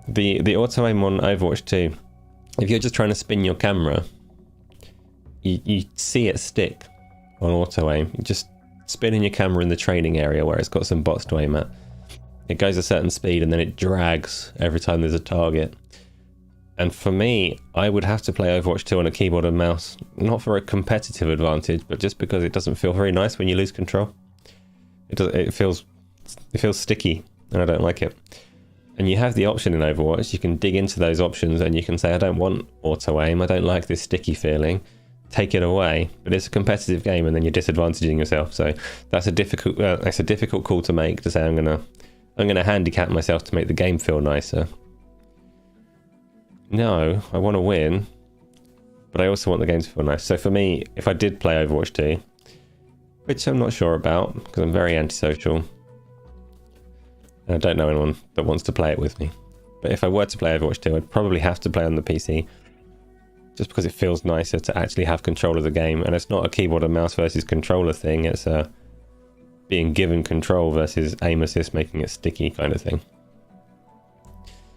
The auto aim on Overwatch 2, if you're just trying to spin your camera, you see it stick on auto aim. You just spinning your camera in the training area where it's got some bots to aim at. It goes a certain speed and then it drags every time there's a target. And for me, I would have to play Overwatch 2 on a keyboard and mouse, not for a competitive advantage, but just because it doesn't feel very nice when you lose control. It feels sticky, and I don't like it. And you have the option in Overwatch, you can dig into those options and you can say, I don't want auto aim, I don't like this sticky feeling, take it away. But it's a competitive game and then you're disadvantaging yourself. So that's a difficult call to make, to say I'm gonna handicap myself to make the game feel nicer. No, I want to win, but I also want the game to feel nice. So for me, if I did play Overwatch 2, which I'm not sure about because I'm very antisocial, and I don't know anyone that wants to play it with me. But if I were to play Overwatch 2, I'd probably have to play on the PC just because it feels nicer to actually have control of the game. And it's not a keyboard and mouse versus controller thing. It's a being given control versus aim assist making it sticky kind of thing.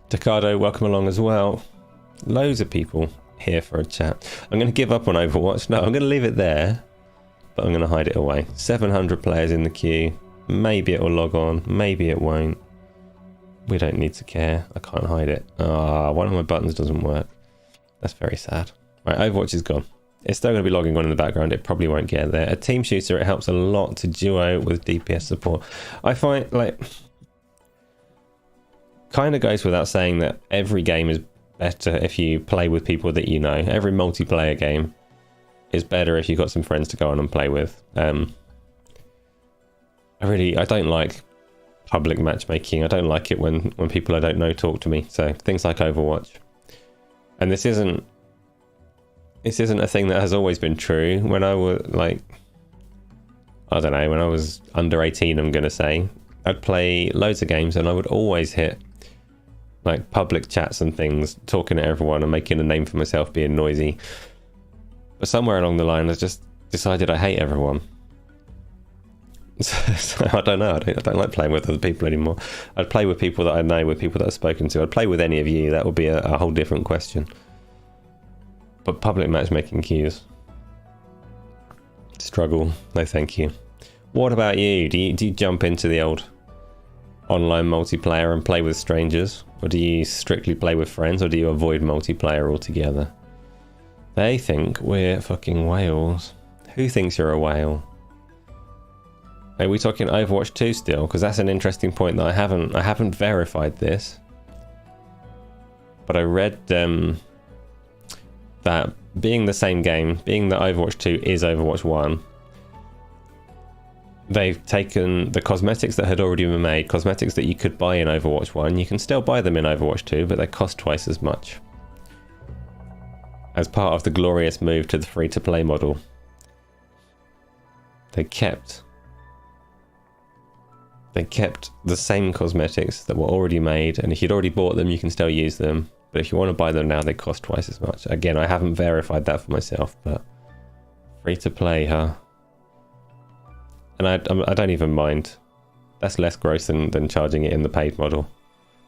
Takado, welcome along as well. Loads of people here for a chat. I'm going to give up on Overwatch. No, I'm going to leave it there, but I'm going to hide it away. 700 players in the queue. Maybe it will log on, maybe it won't. We don't need to care. I can't hide it. One of my buttons doesn't work. That's very sad. Right, Overwatch is gone. It's still going to be logging on in the background. It probably won't get there. A team shooter, it helps a lot to duo with DPS support. I find, like, kind of goes without saying that every game is better if you play with people that you know. Every multiplayer game is better if you've got some friends to go on and play with. I don't like public matchmaking. I don't like it when people I don't know talk to me. So things like Overwatch. And this isn't a thing that has always been true. When I was when I was under 18, I'm going to say, I'd play loads of games and I would always hit like public chats and things, talking to everyone and making a name for myself, being noisy. But somewhere along the line, I just decided I hate everyone. So I don't know. I don't like playing with other people anymore. I'd play with people that I know, with people that I've spoken to. I'd play with any of you. That would be a whole different question. But public matchmaking queues, struggle. No, thank you. What about you? Do you jump into the old online multiplayer and play with strangers, or do you strictly play with friends, or do you avoid multiplayer altogether? They think we're fucking whales. Who thinks you're a whale? Are we talking Overwatch 2 still? Because that's an interesting point that I haven't verified this. But I read that being the same game, being that Overwatch 2 is Overwatch 1, they've taken the cosmetics that had already been made, cosmetics that you could buy in Overwatch 1, you can still buy them in Overwatch 2, but they cost twice as much. As part of the glorious move to the free-to-play model. They kept the same cosmetics that were already made, and if you'd already bought them, you can still use them. But if you want to buy them now, they cost twice as much. Again, I haven't verified that for myself, but free to play, huh? And I don't even mind. That's less gross than charging it in the paid model.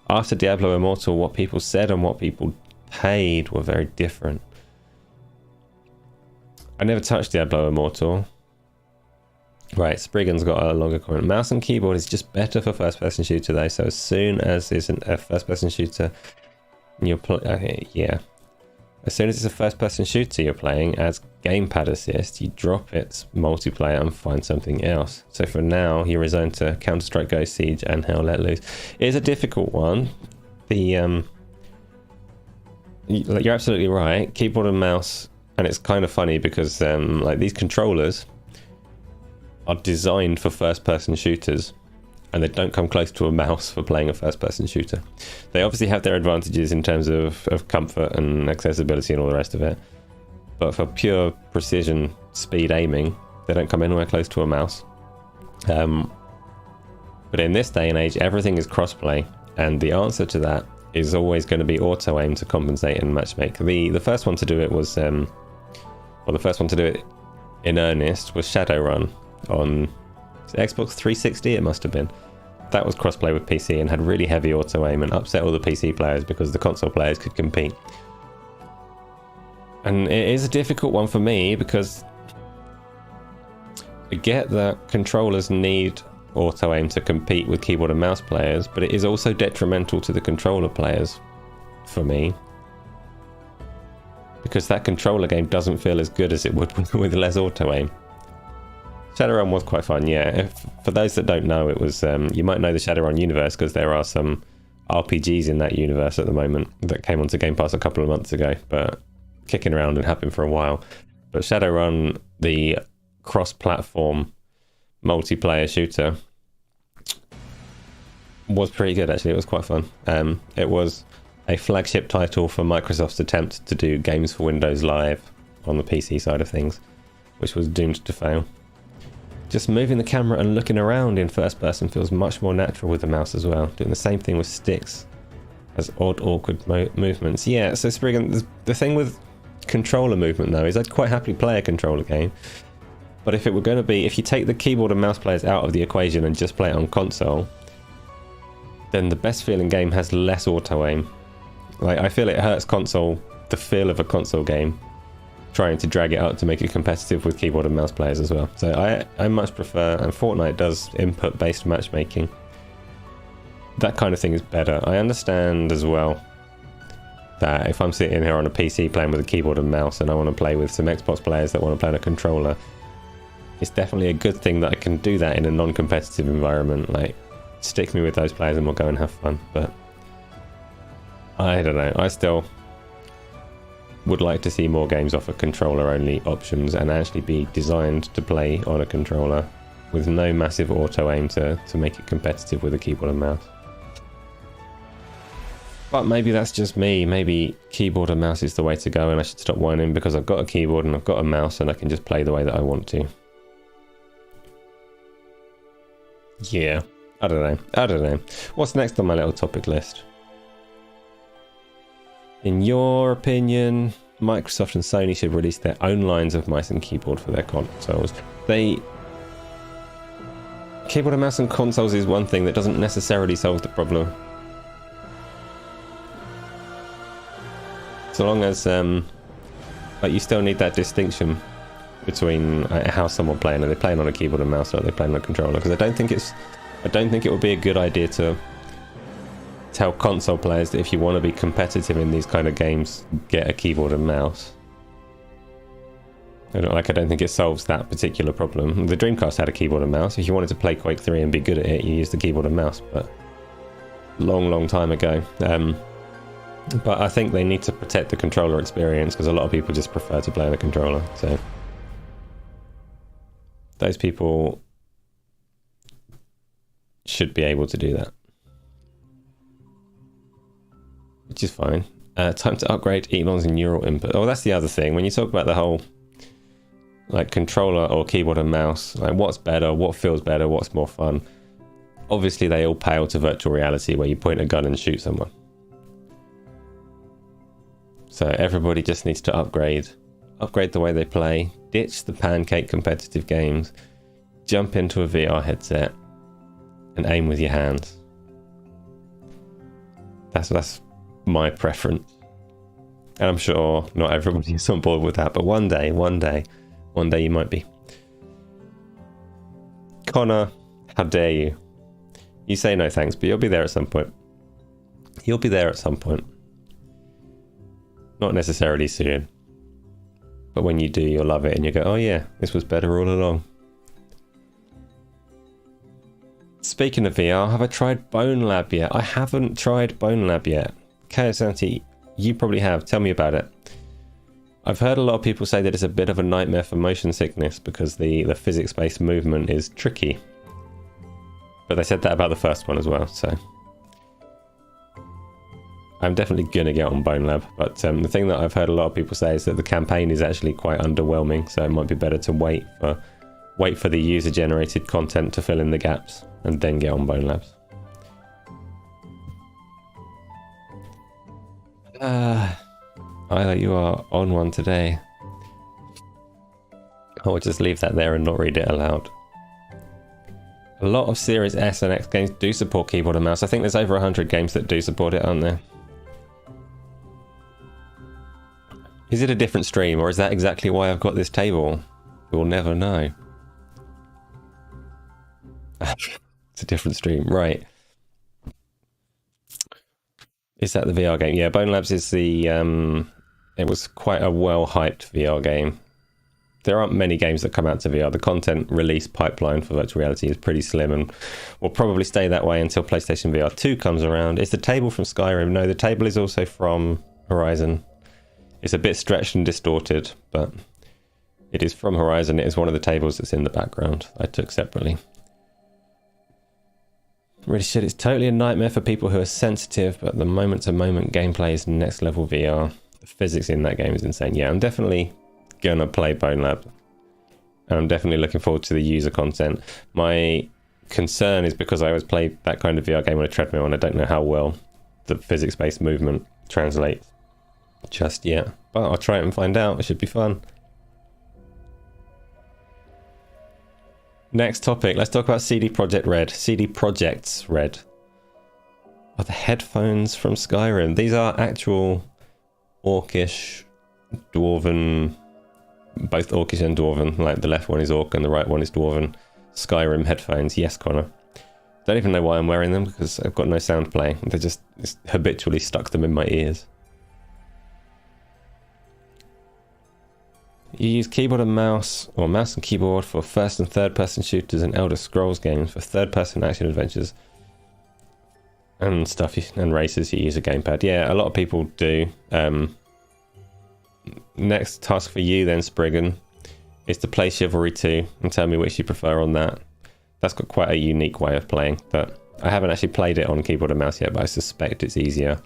After Diablo Immortal, what people said and what people paid were very different. I never touched Diablo Immortal. Right, Spriggan's got a longer comment. Mouse and keyboard is just better for first-person shooter though. So as soon as it's a first-person shooter, you're yeah. As soon as it's a first-person shooter you're playing as gamepad assist, you drop its multiplayer and find something else. So for now, you resign to Counter-Strike, Ghost Siege, and Hell Let Loose. It is a difficult one. The you're absolutely right. Keyboard and mouse, and it's kind of funny because like these controllers are designed for first-person shooters, and they don't come close to a mouse for playing a first-person shooter. They obviously have their advantages in terms of comfort and accessibility and all the rest of it, but for pure precision, speed aiming, they don't come anywhere close to a mouse. But in this day and age, everything is crossplay, and the answer to that is always going to be auto aim to compensate and matchmake. The first one to do it was, well, the first one to do it in earnest was Shadowrun on Xbox 360. It must have been. That was crossplay with PC and had really heavy auto aim and upset all the PC players because the console players could compete. And it is a difficult one for me because I get that controllers need auto aim to compete with keyboard and mouse players, but it is also detrimental to the controller players for me, because that controller game doesn't feel as good as it would with less auto aim. Shadowrun was quite fun, yeah. For those that don't know, it was you might know the Shadowrun universe because there are some RPGs in that universe at the moment that came onto Game Pass a couple of months ago, but kicking around and have been for a while. But Shadowrun, the cross-platform multiplayer shooter, was pretty good actually. It was quite fun. It was a flagship title for Microsoft's attempt to do games for Windows Live on the PC side of things, which was doomed to fail. Just moving the camera and looking around in first person feels much more natural with the mouse as well. Doing the same thing with sticks as odd, awkward movements. Yeah, so Spriggan, the thing with controller movement though is I'd quite happily play a controller game. But if it were going to be, if you take the keyboard and mouse players out of the equation and just play it on console, then the best feeling game has less auto aim. Like, I feel it hurts console, the feel of a console game, trying to drag it up to make it competitive with keyboard and mouse players as well. So I much prefer, and Fortnite does input based matchmaking. That kind of thing is better. I understand as well that if I'm sitting here on a PC playing with a keyboard and mouse and I want to play with some Xbox players that want to play on a controller, it's definitely a good thing that I can do that in a non-competitive environment. Like, stick me with those players and we'll go and have fun. But I don't know, I still would like to see more games offer controller only options and actually be designed to play on a controller with no massive auto aim to make it competitive with a keyboard and mouse. But maybe that's just me. Maybe keyboard and mouse is the way to go and I should stop whining because I've got a keyboard and I've got a mouse and I can just play the way that I want to. Yeah, I don't know. What's next on my little topic list? In your opinion, Microsoft and Sony should release their own lines of mice and keyboard for their consoles. Keyboard and mouse and consoles is one thing that doesn't necessarily solve the problem. So long as like you still need that distinction between how someone playing. Are they playing on a keyboard and mouse or are they playing on a controller? Because I don't think it would be a good idea to tell console players that if you want to be competitive in these kind of games, get a keyboard and mouse. I don't think it solves that particular problem. The Dreamcast had a keyboard and mouse. If you wanted to play Quake 3 and be good at it, you used the keyboard and mouse, but long time ago. But I think they need to protect the controller experience because a lot of people just prefer to play on a controller. So those people should be able to do that, which is fine. Time to upgrade Elon's neural input. Oh, that's the other thing. When you talk about the whole like controller or keyboard and mouse, like what's better, what feels better, what's more fun, obviously they all pale to virtual reality where you point a gun and shoot someone. So everybody just needs to upgrade the way they play, ditch the Pancake competitive games, jump into a VR headset and aim with your hands. That's my preference. And I'm sure not everybody is on board with that, but one day you might be. Connor, how dare you? You say no thanks, but you'll be there at some point. You'll be there at some point. Not necessarily soon. But when you do, you'll love it and you go, oh yeah, this was better all along. Speaking of VR, have I tried Bone Lab yet? I haven't tried Bone Lab yet. KSNT, you probably have. Tell me about it. I've heard a lot of people say that it's a bit of a nightmare for motion sickness because the physics-based movement is tricky. But they said that about the first one as well, so... I'm definitely going to get on Bone Lab, but the thing that I've heard a lot of people say is that the campaign is actually quite underwhelming, so it might be better to wait for the user-generated content to fill in the gaps, and then get on Bone Labs. Isla, you are on one today. I'll just leave that there and not read it aloud. A lot of Series S and X games do support keyboard and mouse. I think there's over 100 games that do support it, aren't there? Is it a different stream, or is that exactly why I've got this table? We'll never know. It's a different stream, right. Is that the VR game? Yeah, Bone Labs is the... it was quite a well-hyped VR game. There aren't many games that come out to VR. The content release pipeline for virtual reality is pretty slim and will probably stay that way until PlayStation VR 2 comes around. Is the table from Skyrim? No, the table is also from Horizon. It's a bit stretched and distorted, but it is from Horizon. It is one of the tables that's in the background I took separately. Really shit, it's totally a nightmare for people who are sensitive, but the moment-to-moment gameplay is next level VR. The physics in that game is insane. Yeah, I'm definitely gonna play Bone Lab, and I'm definitely looking forward to the user content. My concern is because I always play that kind of VR game on a treadmill, and I don't know how well the physics-based movement translates just yet. But I'll try it and find out. It should be fun. Next topic, let's talk about CD Projekt Red. CD Projekts Red. Are the headphones from Skyrim? These are actual Orcish, Dwarven, both Orcish and Dwarven. Like the left one is Orc and the right one is Dwarven. Skyrim headphones. Yes, Connor. Don't even know why I'm wearing them because I've got no sound playing. They just habitually stuck them in my ears. You use keyboard and mouse, or mouse and keyboard for first and third person shooters and Elder Scrolls games. For third person action adventures and stuff and races you use a gamepad. Yeah, a lot of people do. Next task for you then, Spriggan, is to play Chivalry 2 and tell me which you prefer on that. That's got quite a unique way of playing, but I haven't actually played it on keyboard and mouse yet, but I suspect it's easier,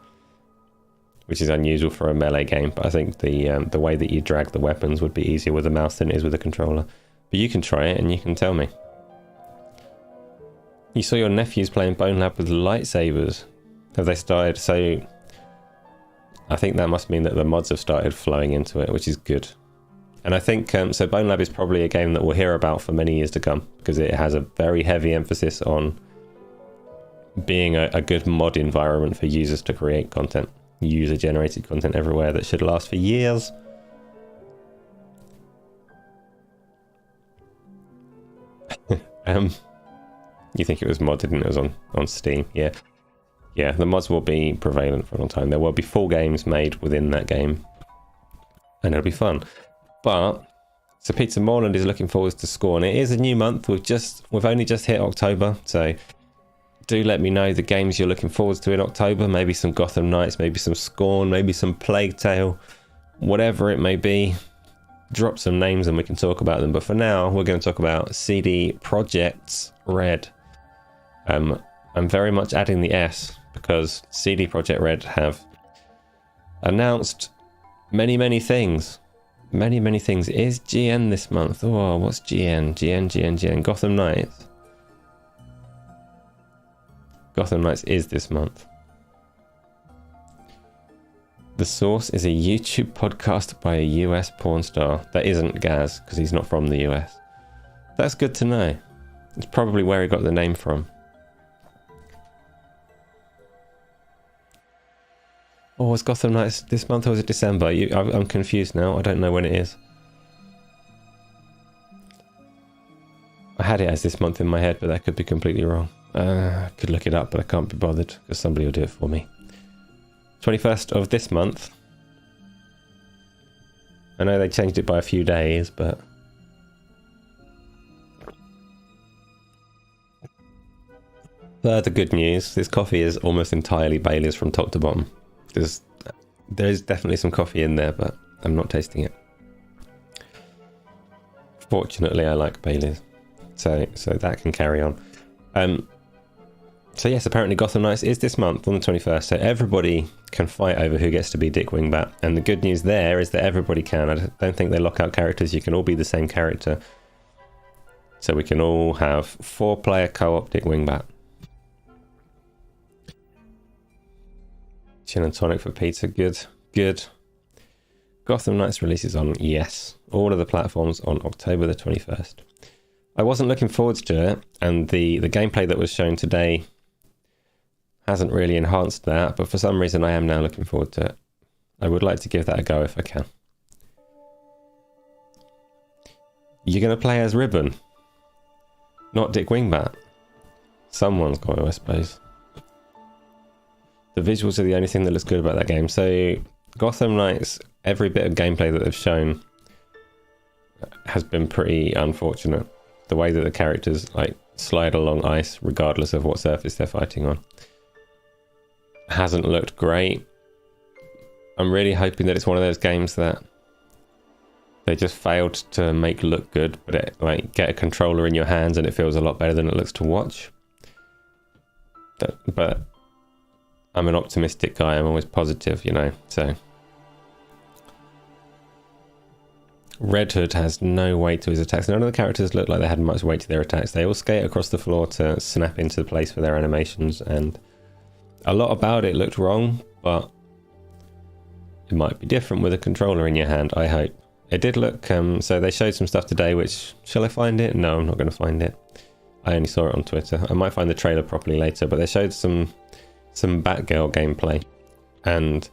which is unusual for a melee game. But I think the way that you drag the weapons would be easier with a mouse than it is with a controller. But you can try it and you can tell me. You saw your nephews playing Bone Lab with lightsabers. Have they started? So I think that must mean that the mods have started flowing into it, which is good. And I think, so Bone Lab is probably a game that we'll hear about for many years to come, because it has a very heavy emphasis on being a good mod environment for users to create content. User-generated content everywhere that should last for years. You think it was modded and it was on Steam? Yeah. Yeah, the mods will be prevalent for a long time. There will be full games made within that game, and it'll be fun. But so Peter Morland is looking forward to Scorn. It is a new month. We've only just hit October, so do let me know the games you're looking forward to in October. Maybe some Gotham Knights, maybe some Scorn, maybe some Plague Tale, whatever it may be. Drop some names and we can talk about them. But for now, we're going to talk about CD Projekts Red. I'm very much adding the S because CD Projekt Red have announced many things. Many things. Is GN this month? Oh, what's GN? GN. Gotham Knights. Gotham Knights is this month. The source is a YouTube podcast by a US porn star. That isn't Gaz, because he's not from the US. That's good to know. It's probably where he got the name from. Oh, was Gotham Knights this month or was it December? I'm confused now. I don't know when it is. I had it as this month in my head, but that could be completely wrong. I could look it up, but I can't be bothered because somebody will do it for me. 21st of this month. I know they changed it by a few days, but Further good news, this coffee is almost entirely Bailey's from top to bottom. There is definitely some coffee in there, but I'm not tasting it. Fortunately, I like Bailey's, so that can carry on. So yes, apparently Gotham Knights is this month on the 21st, so everybody can fight over who gets to be Dick Wingbat. And the good news there is that everybody can. I don't think they lock out characters. You can all be the same character. So we can all have 4-player co-op Dick Wingbat. Gin and tonic for pizza, good. Gotham Knights releases on, yes, all of the platforms on October the 21st. I wasn't looking forward to it, and the gameplay that was shown today hasn't really enhanced that, but for some reason I am now looking forward to it. I would like to give that a go if I can. You're going to play as Ribbon, not Dick Wingbat. Someone's got to, I suppose. The visuals are the only thing that looks good about that game. So Gotham Knights, every bit of gameplay that they've shown has been pretty unfortunate. The way that the characters like slide along ice regardless of what surface they're fighting on hasn't looked great. I'm really hoping that it's one of those games that they just failed to make look good, but it, like, get a controller in your hands and it feels a lot better than it looks to watch. But I'm an optimistic guy. I'm always positive, you know, so. Red Hood has no weight to his attacks. None of the characters look like they had much weight to their attacks. They all skate across the floor to snap into place for their animations, and a lot about it looked wrong, but it might be different with a controller in your hand, I hope. It did look, so they showed some stuff today, which, shall I find it? No, I'm not going to find it. I only saw it on Twitter. I might find the trailer properly later, but they showed some Batgirl gameplay, and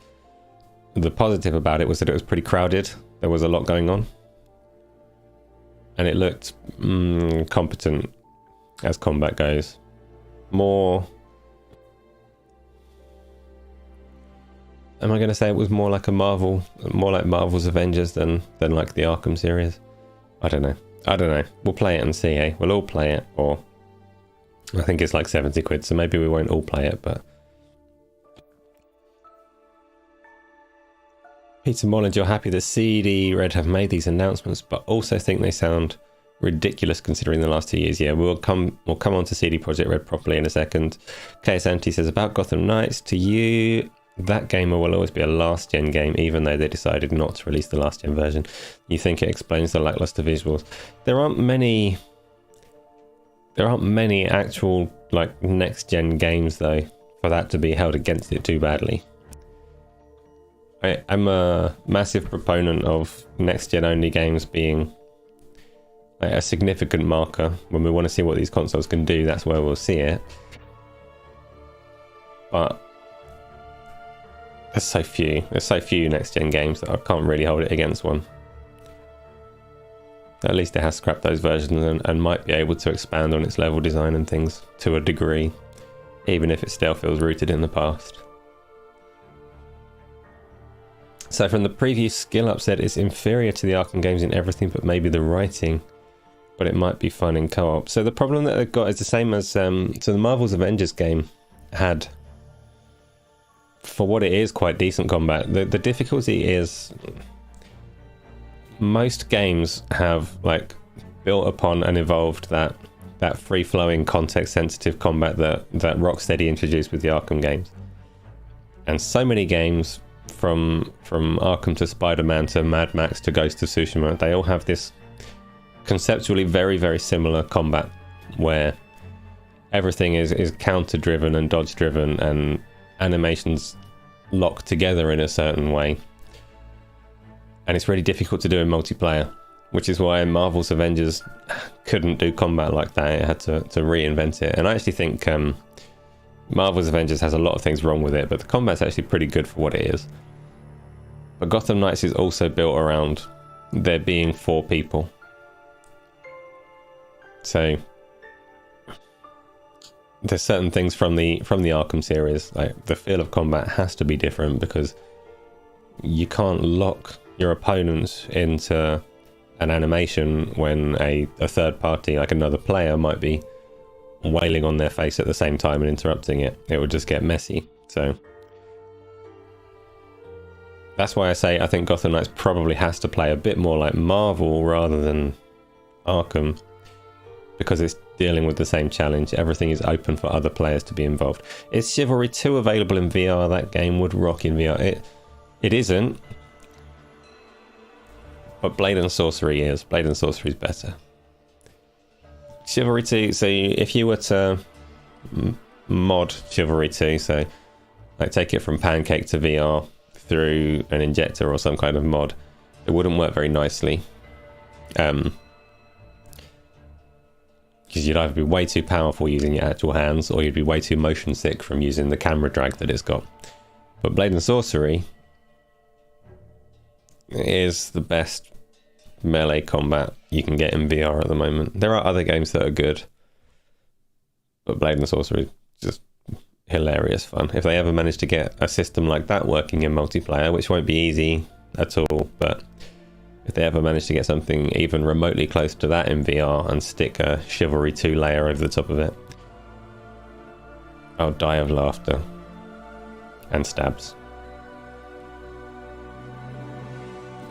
the positive about it was that it was pretty crowded. There was a lot going on, and it looked competent as combat goes. More, am I going to say it was more like Marvel's Avengers than like the Arkham series? I don't know. We'll play it and see, eh? We'll all play it, or I think it's like 70 quid, so maybe we won't all play it, but Peter Molland, you're happy that CD Red have made these announcements, but also think they sound ridiculous considering the last 2 years. Yeah, we'll come on to CD Projekt Red properly in a second. KS Anti says, about Gotham Knights, to you, that game will always be a last gen game, even though they decided not to release the last gen version. You think it explains the lackluster visuals? There aren't many actual like next gen games though for that to be held against it too badly. I'm a massive proponent of next-gen only games being a significant marker. When we want to see what these consoles can do, that's where we'll see it. But there's so few next-gen games that I can't really hold it against one. At least it has scrapped those versions and might be able to expand on its level design and things to a degree, even if it still feels rooted in the past. So from the preview, Skill Up said it's inferior to the Arkham games in everything but maybe the writing, but it might be fun in co-op. So the problem that they've got is the same as so the Marvel's Avengers game had, for what it is, quite decent combat. The difficulty is most games have like built upon and evolved that free-flowing, context-sensitive combat that Rocksteady introduced with the Arkham games, and so many games from Arkham to Spider-Man to Mad Max to Ghost of Tsushima, they all have this conceptually very, very similar combat where everything is counter driven and dodge driven and animations lock together in a certain way, and it's really difficult to do in multiplayer, which is why Marvel's Avengers couldn't do combat like that. It had to reinvent it. And I actually think Marvel's Avengers has a lot of things wrong with it, but the combat's actually pretty good for what it is. But Gotham Knights is also built around there being 4 people. So there's certain things from the Arkham series, like the feel of combat has to be different because you can't lock your opponents into an animation when a third party, like another player, might be wailing on their face at the same time and interrupting it, it would just get messy. So that's why I say I think Gotham Knights probably has to play a bit more like Marvel rather than Arkham, because it's dealing with the same challenge. Everything is open for other players to be involved. Is Chivalry 2 available in VR? That game would rock in VR. It isn't, but Blade and Sorcery is. Blade and Sorcery is better. Chivalry 2, so if you were to mod Chivalry 2, so like take it from Pancake to VR through an injector or some kind of mod, it wouldn't work very nicely. Because you'd either be way too powerful using your actual hands, or you'd be way too motion sick from using the camera drag that it's got. But Blade and Sorcery is the best melee combat you can get in VR at the moment. There are other games that are good, but Blade and Sorcery is just hilarious fun. If they ever manage to get a system like that working in multiplayer, which won't be easy at all, but if they ever manage to get something even remotely close to that in VR and stick a Chivalry 2 layer over the top of it, I'll die of laughter and stabs.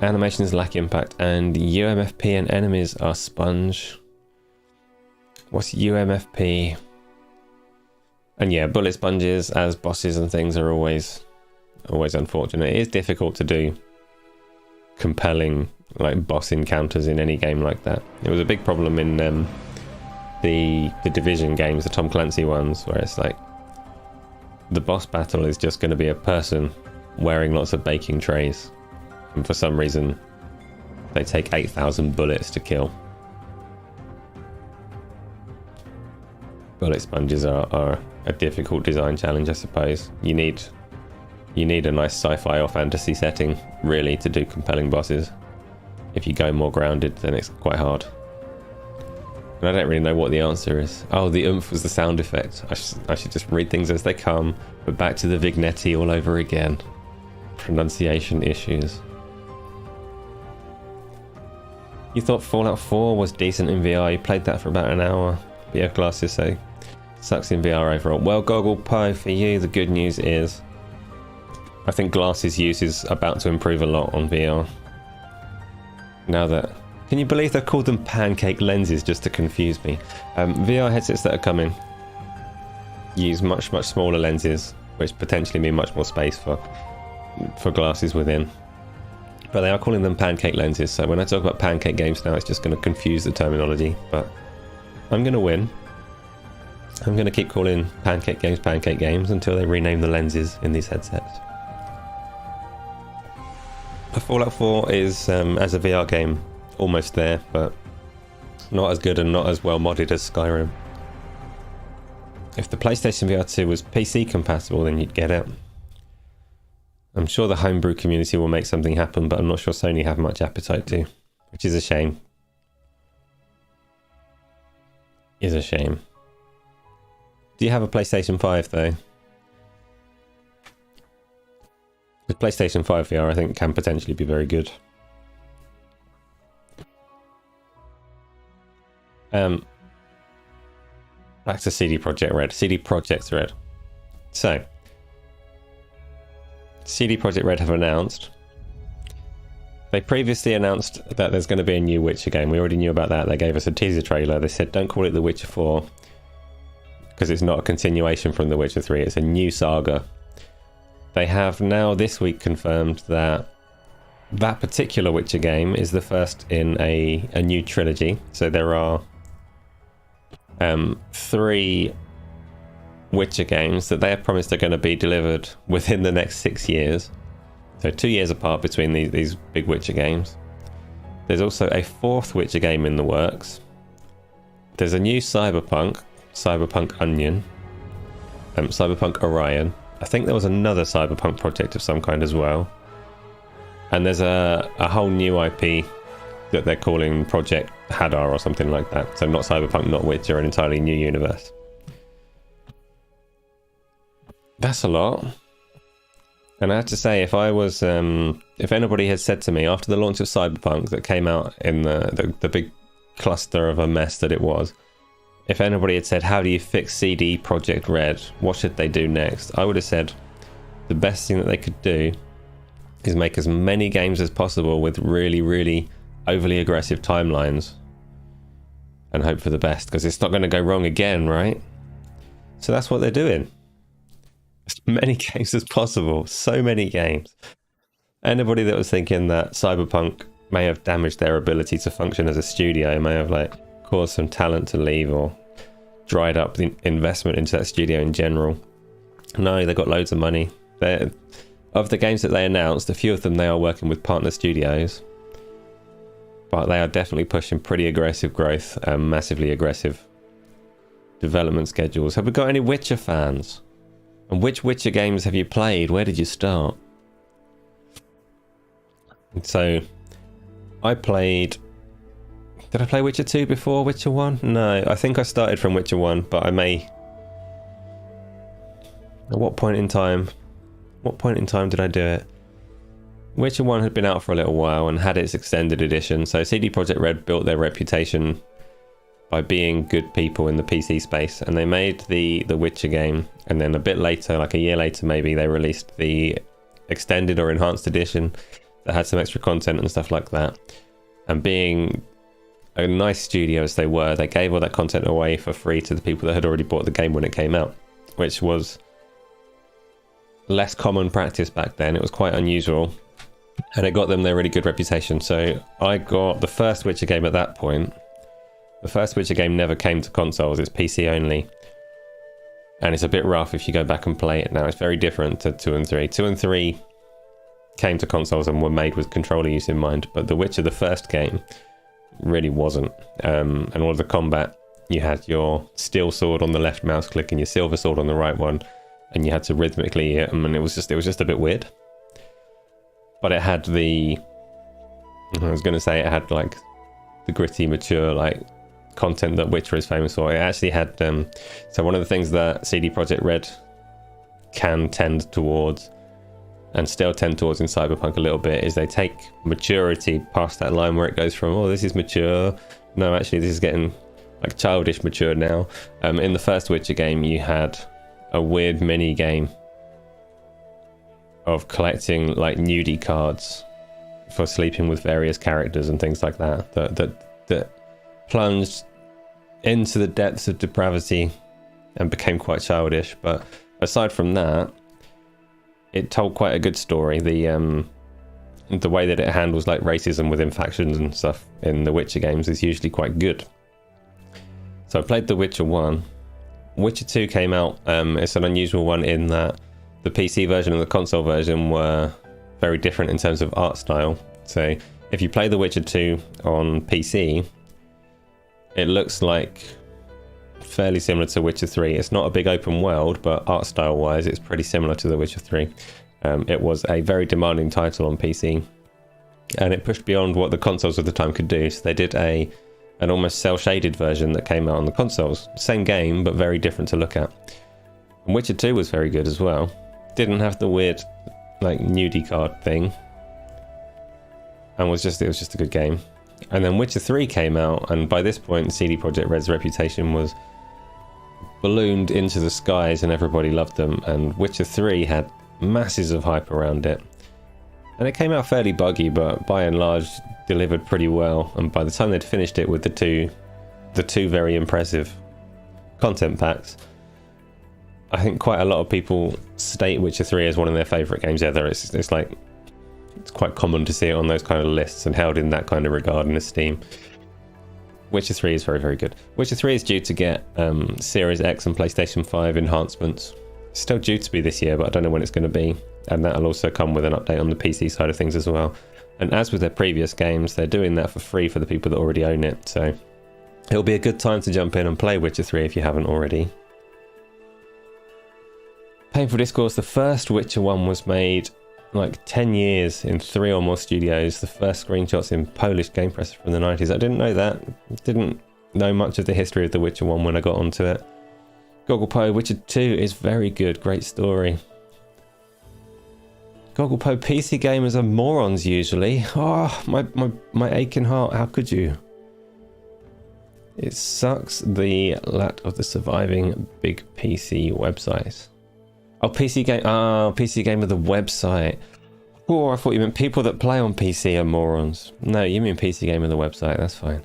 Animations lack impact, and UMFP and enemies are sponge. What's UMFP? And yeah, bullet sponges as bosses and things are always unfortunate. It is difficult to do compelling like boss encounters in any game like that. It was a big problem in the Division games, the Tom Clancy ones, where it's like the boss battle is just going to be a person wearing lots of baking trays, and for some reason they take 8,000 bullets to kill. Bullet sponges are a difficult design challenge, I suppose. You need a nice sci-fi or fantasy setting really to do compelling bosses. If you go more grounded, then it's quite hard. And I don't really know what the answer is. Oh, the oomph was the sound effect. I should just read things as they come, but back to the Vignetti all over again. Pronunciation issues. You thought Fallout 4 was decent in VR. You played that for about an hour. But yeah, glasses say sucks in VR overall. Well, Goggle Pie, for you, the good news is I think glasses use is about to improve a lot on VR. Now that... Can you believe they've called them Pancake lenses just to confuse me? VR headsets that are coming use much smaller lenses, which potentially mean much more space for glasses within. But they are calling them Pancake lenses, so when I talk about Pancake games now, it's just going to confuse the terminology. But I'm going to win. I'm going to keep calling Pancake games until they rename the lenses in these headsets. Fallout 4 is, as a VR game, almost there, but not as good and not as well modded as Skyrim. If the PlayStation VR 2 was PC compatible, then you'd get it. I'm sure the homebrew community will make something happen, but I'm not sure Sony have much appetite to, which is a shame. Is a shame. Do you have a PlayStation 5 though? The PlayStation 5 VR I think can potentially be very good. Back to CD Projekt Red. CD Projekt Red. So, CD Projekt Red have announced. They previously announced that there's going to be a new Witcher game. We already knew about that. They gave us a teaser trailer. They said don't call it The Witcher 4 because it's not a continuation from The Witcher 3. It's a new saga. They have now this week confirmed that that particular Witcher game is the first in a new trilogy. So there are 3 Witcher games that they have promised are going to be delivered within the next 6 years. So 2 years apart between these big Witcher games. There's also a 4th Witcher game in the works. There's a new Cyberpunk Onion, Cyberpunk Orion. I think there was another Cyberpunk project of some kind as well. And there's a whole new IP that they're calling Projekt Hadar or something like that. So not Cyberpunk, not Witcher, an entirely new universe. That's a lot. And I have to say, if I was, if anybody had said to me after the launch of Cyberpunk that came out in the big cluster of a mess that it was, if anybody had said, how do you fix CD Projekt Red? What should they do next? I would have said the best thing that they could do is make as many games as possible with really, really overly aggressive timelines and hope for the best, because it's not going to go wrong again, right? So that's what they're doing. As many games as possible. So many games. Anybody that was thinking that Cyberpunk may have damaged their ability to function as a studio, may have like caused some talent to leave or dried up the investment into that studio in general. No, they got loads of money. Of the games that they announced, a few of them they are working with partner studios, but they are definitely pushing pretty aggressive growth and massively aggressive development schedules. Have we got any Witcher fans? And which Witcher games have you played? Where did you start? So I played... Did I play Witcher 2 before Witcher 1? No, I think I started from Witcher 1, but I may... At what point in time did I do it? Witcher 1 had been out for a little while and had its extended edition, so CD Projekt Red built their reputation by being good people in the PC space, and they made the Witcher game, and then a bit later, like a year later maybe, they released the extended or enhanced edition that had some extra content and stuff like that. And being a nice studio as they were, they gave all that content away for free to the people that had already bought the game when it came out, which was less common practice back then. It was quite unusual, and it got them their really good reputation. So I got the first Witcher game at that point. The first Witcher game never came to consoles, it's PC only, and it's a bit rough if you go back and play it now. It's very different to 2 and 3. 2 and 3 came to consoles and were made with controller use in mind, but The Witcher, the first game, really wasn't. And all of the combat, you had your steel sword on the left mouse click and your silver sword on the right one, and you had to rhythmically hit them, and it was just a bit weird. But it had it had like the gritty, mature like content that Witcher is famous for. It actually had so one of the things that CD Projekt Red can tend towards, and still tend towards in Cyberpunk a little bit, is they take maturity past that line where it goes from, oh, this is mature, no, actually this is getting like childish mature now. In the first Witcher game, you had a weird mini game of collecting like nudie cards for sleeping with various characters and things like that plunged into the depths of depravity and became quite childish. But aside from that, it told quite a good story. The way that it handles like racism within factions and stuff in the Witcher games is usually quite good. So I played The Witcher 1. Witcher 2 came out. It's an unusual one in that the PC version and the console version were very different in terms of art style. So if you play The Witcher 2 on PC, it looks like fairly similar to Witcher 3. It's not a big open world, but art style wise it's pretty similar to The Witcher 3. It was a very demanding title on PC, and it pushed beyond what the consoles of the time could do. So they did an almost cel-shaded version that came out on the consoles. Same game, but very different to look at. And Witcher 2 was very good as well. Didn't have the weird like nudie card thing, and it was just a good game. And then Witcher 3 came out, and by this point CD Projekt Red's reputation was ballooned into the skies and everybody loved them, and Witcher 3 had masses of hype around it, and it came out fairly buggy, but by and large delivered pretty well. And by the time they'd finished it with the two very impressive content packs, I think quite a lot of people state Witcher 3 as one of their favourite games ever. It's like, it's quite common to see it on those kind of lists and held in that kind of regard and esteem. Witcher 3 is very, very good. Witcher 3 is due to get Series X and PlayStation 5 enhancements. It's still due to be this year, but I don't know when it's going to be. And that'll also come with an update on the PC side of things as well. And as with their previous games, they're doing that for free for the people that already own it. So it'll be a good time to jump in and play Witcher 3 if you haven't already. Painful Discourse, the first Witcher 1 was made like 10 years in 3 or more studios. The first screenshots in Polish game press from the 90s. I didn't know that. Didn't know much of the history of the Witcher 1 when I got onto it. Gogglepo, Witcher 2 is very good. Great story. Gogglepo, PC gamers are morons usually. Oh, my aching heart. How could you? It sucks the lack of the surviving big PC website. Oh, PC game. Oh, PC Gamer, the website. Oh, I thought you meant people that play on PC are morons. No, you mean PC Gamer, the website. That's fine.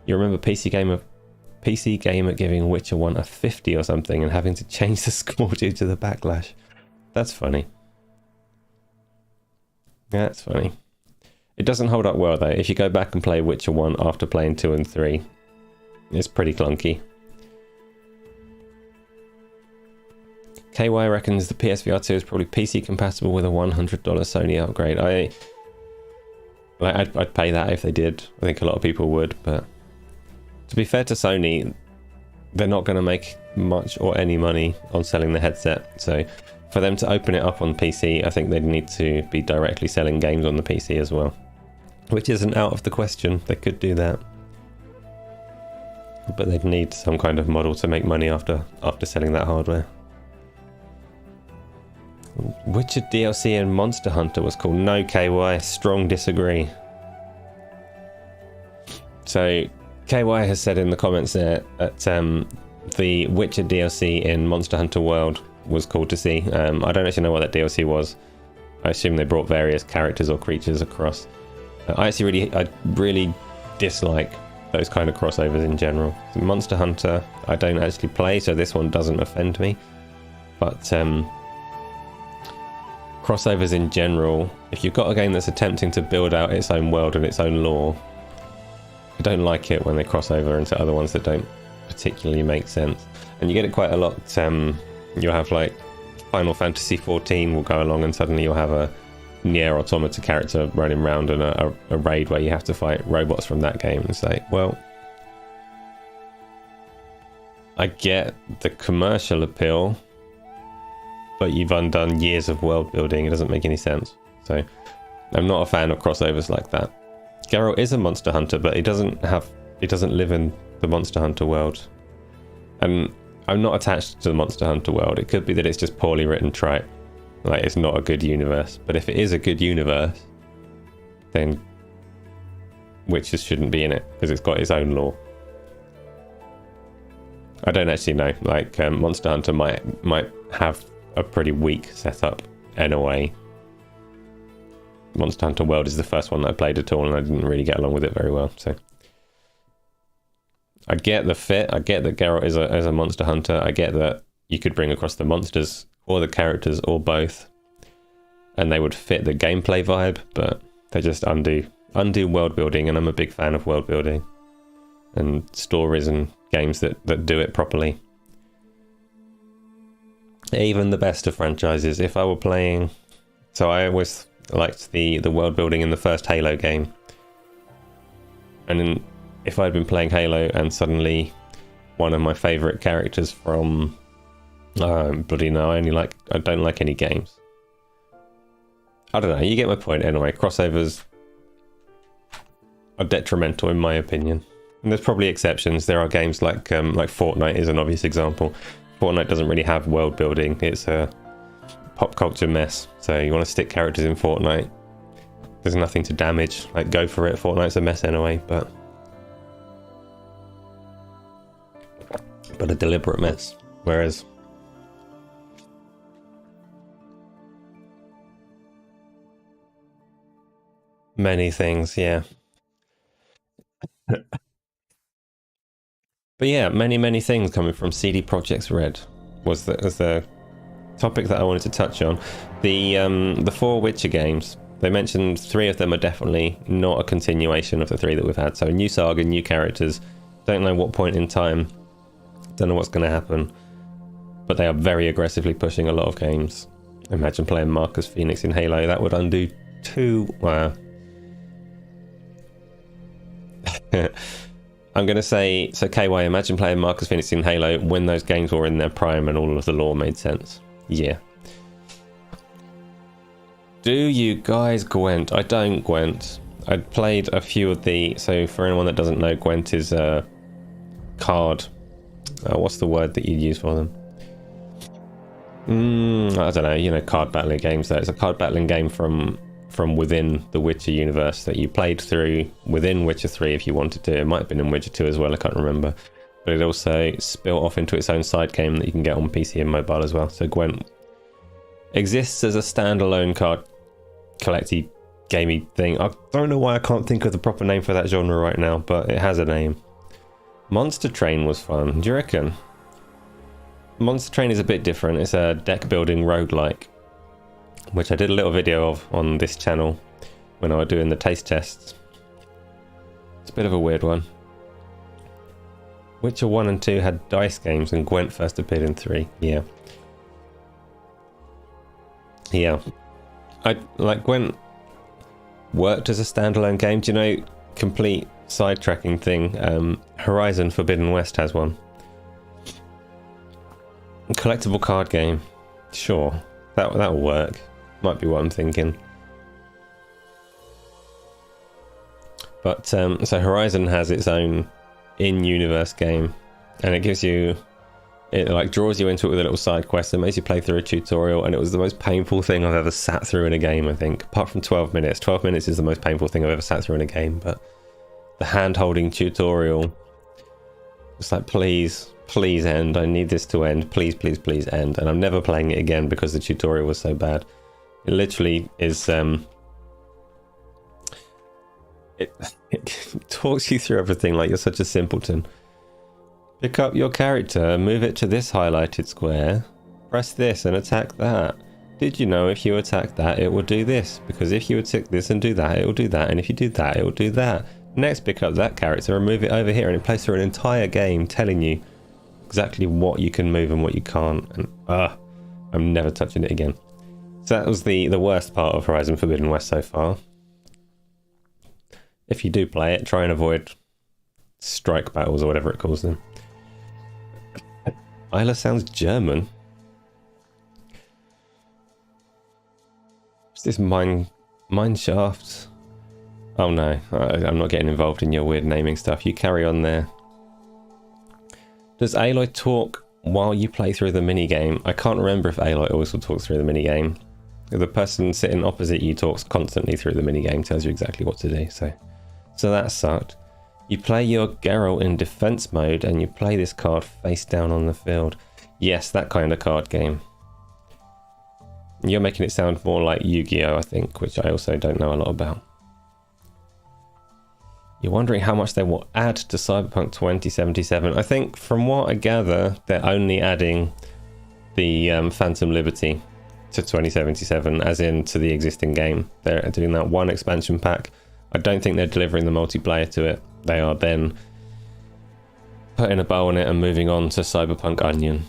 You remember PC Gamer giving Witcher 1 a 50 or something and having to change the score due to the backlash. That's funny. Yeah, that's funny. It doesn't hold up well though. If you go back and play Witcher 1 after playing 2 and 3, it's pretty clunky. KY reckons the PSVR 2 is probably PC compatible with a $100 Sony upgrade. I'd pay that if they did. I think a lot of people would, but to be fair to Sony, they're not going to make much or any money on selling the headset. So for them to open it up on PC, I think they'd need to be directly selling games on the PC as well, which isn't out of the question. They could do that, but they'd need some kind of model to make money after selling that hardware. Witcher DLC and Monster Hunter was cool. No, KY, strong disagree. So KY has said in the comments there that the Witcher DLC in Monster Hunter World was cool to see. I don't actually know what that DLC was. I assume they brought various characters or creatures across. I really dislike those kind of crossovers in general. Monster Hunter I don't actually play, so this one doesn't offend me. But crossovers in general, if you've got a game that's attempting to build out its own world and its own lore, I don't like it when they cross over into other ones that don't particularly make sense. And you get it quite a lot. You'll have like Final Fantasy 14 will go along and suddenly you'll have a Nier Automata character running around in a raid where you have to fight robots from that game. It's like, well, I get the commercial appeal, but you've undone years of world building. It doesn't make any sense. So I'm not a fan of crossovers like that. Geralt is a monster hunter, but he doesn't live in the Monster Hunter world. And I'm not attached to the Monster Hunter world. It could be that it's just poorly written tripe. Like, it's not a good universe. But if it is a good universe, then witches shouldn't be in it, because it's got its own lore. I don't actually know. Like, Monster Hunter might have a pretty weak setup anyway. Monster Hunter World is the first one that I played at all, and I didn't really get along with it very well. So I get the fit. I get that Geralt is a monster hunter. I get that you could bring across the monsters or the characters or both, and they would fit the gameplay vibe. But they just undo world building, and I'm a big fan of world building and stories and games that do it properly. Even the best of franchises. If I were playing, so I always liked the world building in the first Halo game, and then if I'd been playing Halo and suddenly one of my favorite characters from bloody no, I don't like any games. I don't know, you get my point anyway. Crossovers are detrimental in my opinion, and there's probably exceptions. There are games like Fortnite is an obvious example. Fortnite doesn't really have world building. It's a pop culture mess. So you want to stick characters in Fortnite, there's nothing to damage. Like, go for it. Fortnite's a mess anyway, but a deliberate mess. Whereas many things, yeah. But yeah, many things coming from CD Projekt Red was the topic that I wanted to touch on. The 4 Witcher games, they mentioned 3 of them are definitely not a continuation of the 3 that we've had. So new saga, new characters, don't know what point in time, don't know what's going to happen, but they are very aggressively pushing a lot of games. Imagine playing Marcus Phoenix in Halo. That would undo 2. Wow. I'm going to say, so KY, imagine playing Marcus Phoenix in Halo when those games were in their prime and all of the lore made sense. Yeah. Do you guys Gwent? I don't Gwent. I played a few of the... So for anyone that doesn't know, Gwent is a card... what's the word that you'd use for them? I don't know, card battling games. It's a card battling game from from within the Witcher universe that you played through within Witcher 3 if you wanted to. It might have been in Witcher 2 as well, I can't remember. But it also spilt off into its own side game that you can get on PC and mobile as well. So Gwent exists as a standalone card collecty gamey thing. I don't know why I can't think of the proper name for that genre right now, but it has a name. Monster Train was fun. Do you reckon? Monster Train is a bit different. It's a deck building roguelike, which I did a little video of on this channel when I was doing the taste tests. It's a bit of a weird one. Witcher 1 and 2 had dice games and Gwent first appeared in 3. Yeah. Yeah. Gwent worked as a standalone game. Do you know, complete sidetracking thing, Horizon Forbidden West has one. Collectible card game. Sure. That'll work. Might be what I'm thinking. But so Horizon has its own in-universe game, and it gives you, it like draws you into it with a little side quest and makes you play through a tutorial, and it was the most painful thing I've ever sat through in a game, I think, apart from 12 minutes. 12 minutes is the most painful thing I've ever sat through in a game, but the hand-holding tutorial, it's like, please end, I need this to end, please end. And I'm never playing it again because the tutorial was so bad. It literally is it talks you through everything like you're such a simpleton. Pick up your character, move it to this highlighted square, press this and attack that. Did you know if you attack that it will do this? Because if you attack this and do that, it will do that, and if you do that, it will do that. Next, pick up that character and move it over here, and it plays through an entire game telling you exactly what you can move and what you can't. And I'm never touching it again. So that was the worst part of Horizon Forbidden West so far. If you do play it, try and avoid strike battles or whatever it calls them. Isla sounds German. What's this mine shaft? Oh no, I'm not getting involved in your weird naming stuff. You carry on there. Does Aloy talk while you play through the minigame? I can't remember if Aloy always will talk through the minigame. The person sitting opposite you talks constantly through the minigame, tells you exactly what to do. So that sucked. You play your Geralt in defense mode and you play this card face down on the field. Yes, that kind of card game. You're making it sound more like Yu-Gi-Oh, I think, which I also don't know a lot about. You're wondering how much they will add to Cyberpunk 2077. I think from what I gather, they're only adding the Phantom Liberty to 2077, as in to the existing game. They're doing that one expansion pack. I don't think they're delivering the multiplayer to it. They are then putting a bow on it and moving on to Cyberpunk Onion.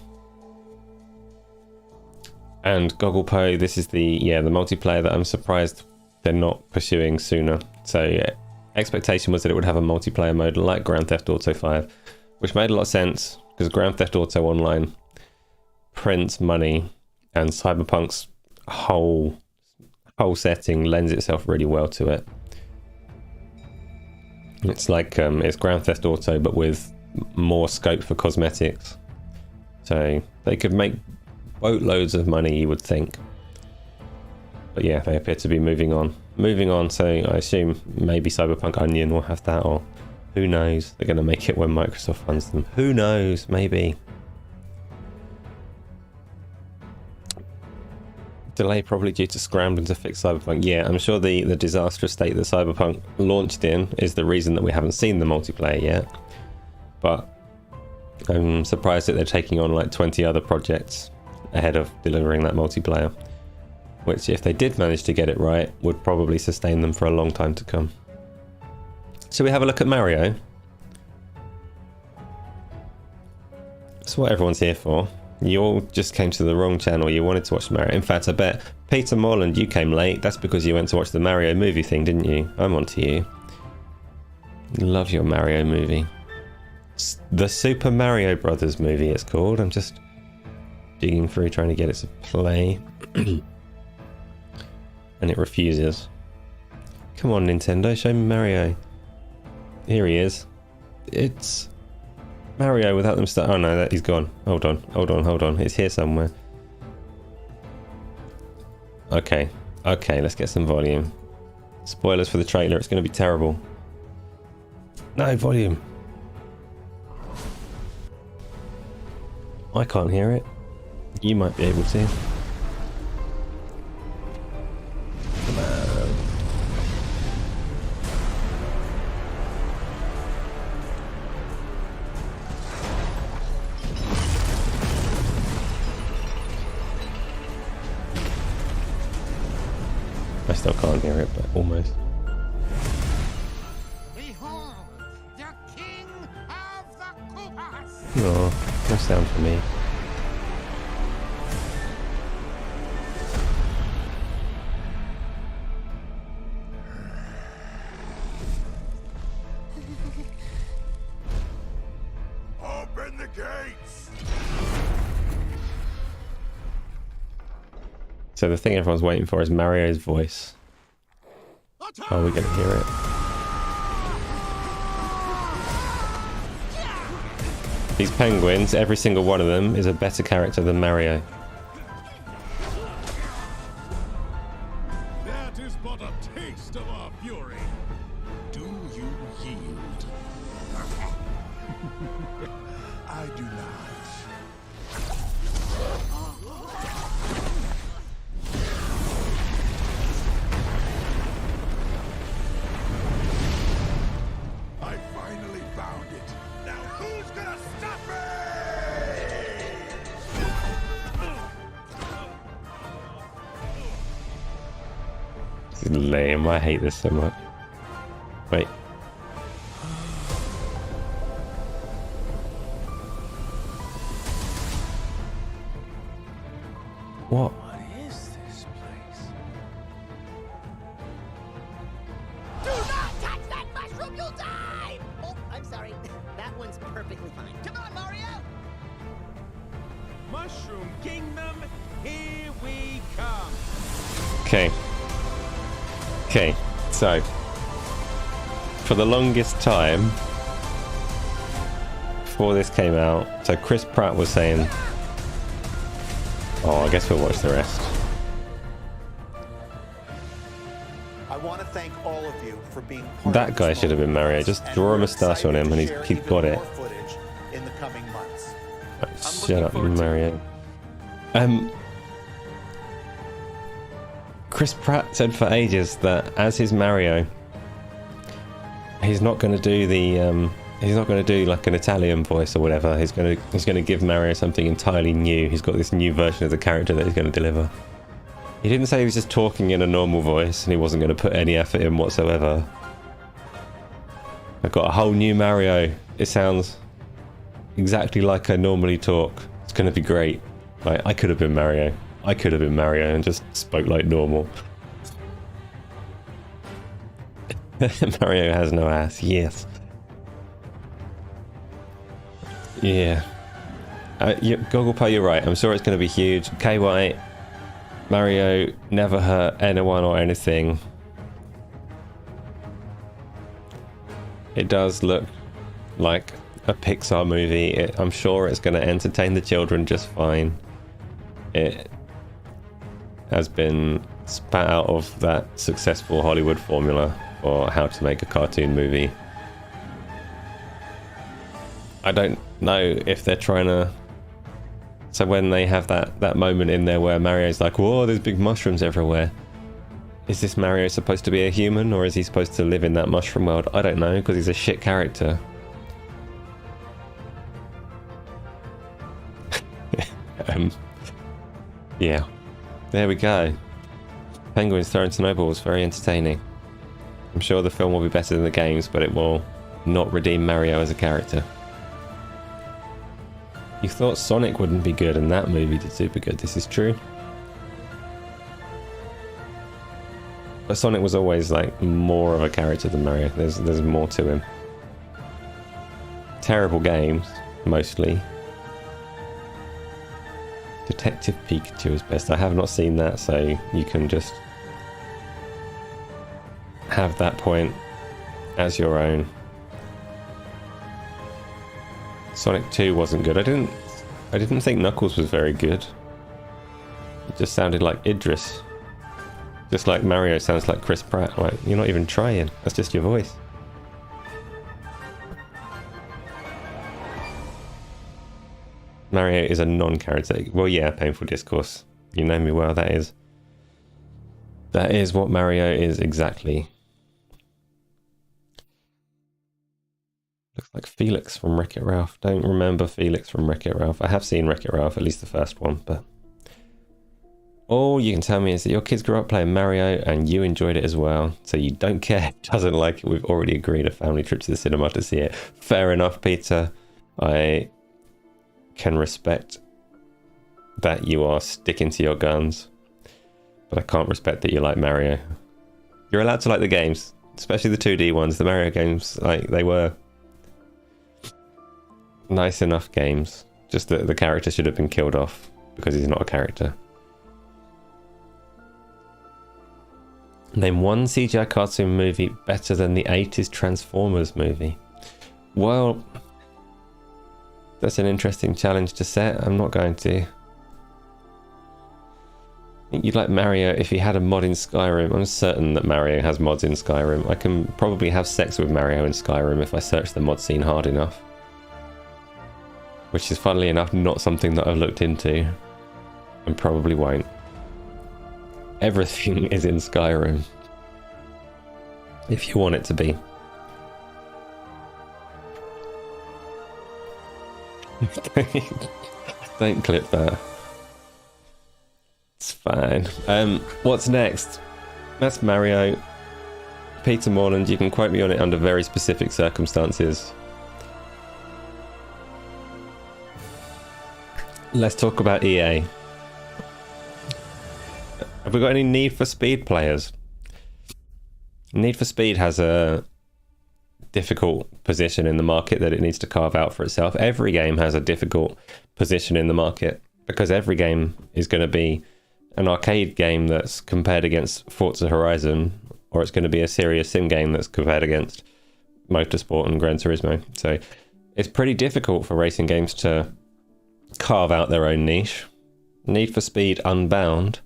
And Gogglepo, this is the multiplayer that I'm surprised they're not pursuing sooner. So yeah, expectation was that it would have a multiplayer mode like Grand Theft Auto 5, which made a lot of sense because Grand Theft Auto Online prints money, and Cyberpunk's whole setting lends itself really well to it. It's like it's Grand Theft Auto but with more scope for cosmetics, so they could make boatloads of money, you would think. But yeah, they appear to be moving on. So I assume maybe Cyberpunk Onion will have that, or who knows, they're going to make it when Microsoft funds them. Who knows, maybe. Delay probably due to scrambling to fix Cyberpunk. Yeah, I'm sure the disastrous state that Cyberpunk launched in is the reason that we haven't seen the multiplayer yet. But I'm surprised that they're taking on like 20 other projects ahead of delivering that multiplayer, which if they did manage to get it right would probably sustain them for a long time to come. Shall we have a look at Mario? That's what everyone's here for. You all just came to the wrong channel. You wanted to watch Mario. In fact, I bet Peter Morland, you came late. That's because you went to watch the Mario movie thing, didn't you? I'm on to you. Love your Mario movie. The Super Mario Brothers movie it's called. I'm just digging through trying to get it to play. And it refuses. Come on, Nintendo, show me Mario. Here he is. It's Mario without them start. Oh no, he's gone. Hold on. It's here somewhere. Okay, let's get some volume. Spoilers for the trailer, it's going to be terrible. No, volume. I can't hear it. You might be able to. Come on. I still can't hear it, but almost. Behold, the king of the Koopas! Oh, no sound for me. Open the gates! So the thing everyone's waiting for is Mario's voice. Are we going to hear it? These penguins, every single one of them is a better character than Mario. That is but a taste of our fury. Do you yield? I do not. I finally found it. Now who's gonna stop me? This is lame. I hate this so much. Wait. What? What is this place? Do not touch that mushroom, you'll die! Oh, I'm sorry. That one's perfectly fine. Come on, Mario! Mushroom Kingdom, here we come. Okay. Okay, so for the longest time before this came out, so Chris Pratt was saying, oh, I guess we'll watch the rest. I want to thank all of you for being part That of guy this should have been moment, Mario. Just and draw a we're moustache on excited him and to he's share got even it. more footage in the coming months. Shut up, Mario. Chris Pratt said for ages that as his Mario, he's not going to do the he's not going to do like an Italian voice or whatever. He's going to give Mario something entirely new. He's got this new version of the character that he's going to deliver. He didn't say he was just talking in a normal voice and he wasn't going to put any effort in whatsoever. I've got a whole new Mario. It sounds exactly like I normally talk. It's going to be great. Like, I could have been Mario. I could have been Mario and just spoke like normal. Mario has no ass. Yes. Yeah. Gogglepo, you're right. I'm sure it's going to be huge. KY, Mario never hurt anyone or anything. It does look like a Pixar movie. I'm sure it's going to entertain the children just fine. It has been spat out of that successful Hollywood formula for how to make a cartoon movie. I don't know if they're trying to... So when they have that moment in there where Mario's like, whoa, there's big mushrooms everywhere. Is this Mario supposed to be a human, or is he supposed to live in that mushroom world? I don't know, because he's a shit character. Yeah. There we go. Penguins throwing snowballs, very entertaining. I'm sure the film will be better than the games, but it will not redeem Mario as a character. You thought Sonic wouldn't be good, and that movie did super good. This is true. But Sonic was always like more of a character than Mario. There's more to him. Terrible games, mostly. Detective Pikachu is best. I have not seen that, so you can just have that point as your own. Sonic 2 wasn't good. I didn't think Knuckles was very good. It just sounded like Idris. Just like Mario sounds like Chris Pratt. Like, you're not even trying. That's just your voice. Mario is a non-character. Well, yeah, Painful Discourse. You know me well, that is. That is what Mario is exactly. Looks like Felix from Wreck-It Ralph. Don't remember Felix from Wreck-It Ralph. I have seen Wreck-It Ralph, at least the first one, but... all you can tell me is that your kids grew up playing Mario and you enjoyed it as well, so you don't care. Doesn't like it. We've already agreed a family trip to the cinema to see it. Fair enough, Peter. I can respect that you are sticking to your guns, but I can't respect that you like Mario. You're allowed to like the games, especially the 2D ones. The Mario games, like, they were nice enough games. Just that the character should have been killed off because he's not a character. Name one CGI cartoon movie better than the 80s Transformers movie. Well, that's an interesting challenge to set. I'm not going to. I think you'd like Mario if he had a mod in Skyrim. I'm certain that Mario has mods in Skyrim. I can probably have sex with Mario in Skyrim if I search the mod scene hard enough. Which is, funnily enough, not something that I've looked into. And probably won't. Everything is in Skyrim. If you want it to be. Don't clip that. It's fine. What's next? That's Mario. Peter Morland, you can quote me on it under very specific circumstances. Let's talk about EA. Have we got any Need for Speed players? Need for Speed has a difficult position in the market that it needs to carve out for itself. Every game has a difficult position in the market because every game is going to be an arcade game that's compared against Forza Horizon, or it's going to be a serious sim game that's compared against Motorsport and Gran Turismo. So it's pretty difficult for racing games to carve out their own niche. Need for Speed Unbound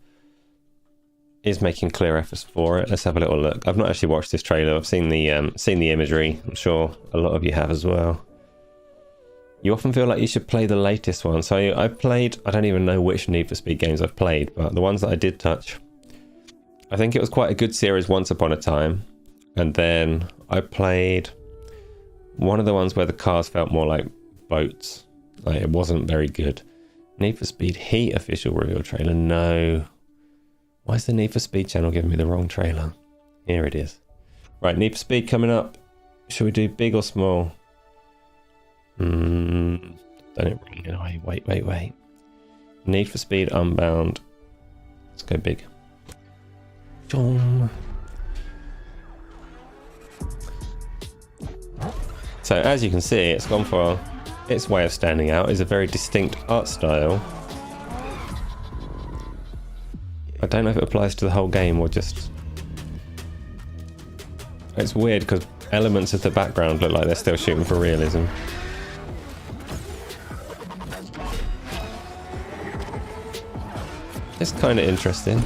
is making clear efforts for it. Let's have a little look. I've not actually watched this trailer. I've seen the imagery. I'm sure a lot of you have as well. You often feel like you should play the latest one. So I've played, I don't even know which Need for Speed games I've played, but the ones that I did touch, I think it was quite a good series once upon a time. And then I played one of the ones where the cars felt more like boats. Like, it wasn't very good. Need for Speed Heat official reveal trailer. No. Why is the Need for Speed channel giving me the wrong trailer? Here it is. Right, Need for Speed coming up. Should we do big or small? Done it wrong in a way. Wait. Need for Speed Unbound. Let's go big. So as you can see, it's gone for its way of standing out. Is a very distinct art style. I don't know if it applies to the whole game or just... It's weird because elements of the background look like they're still shooting for realism. It's kind of interesting.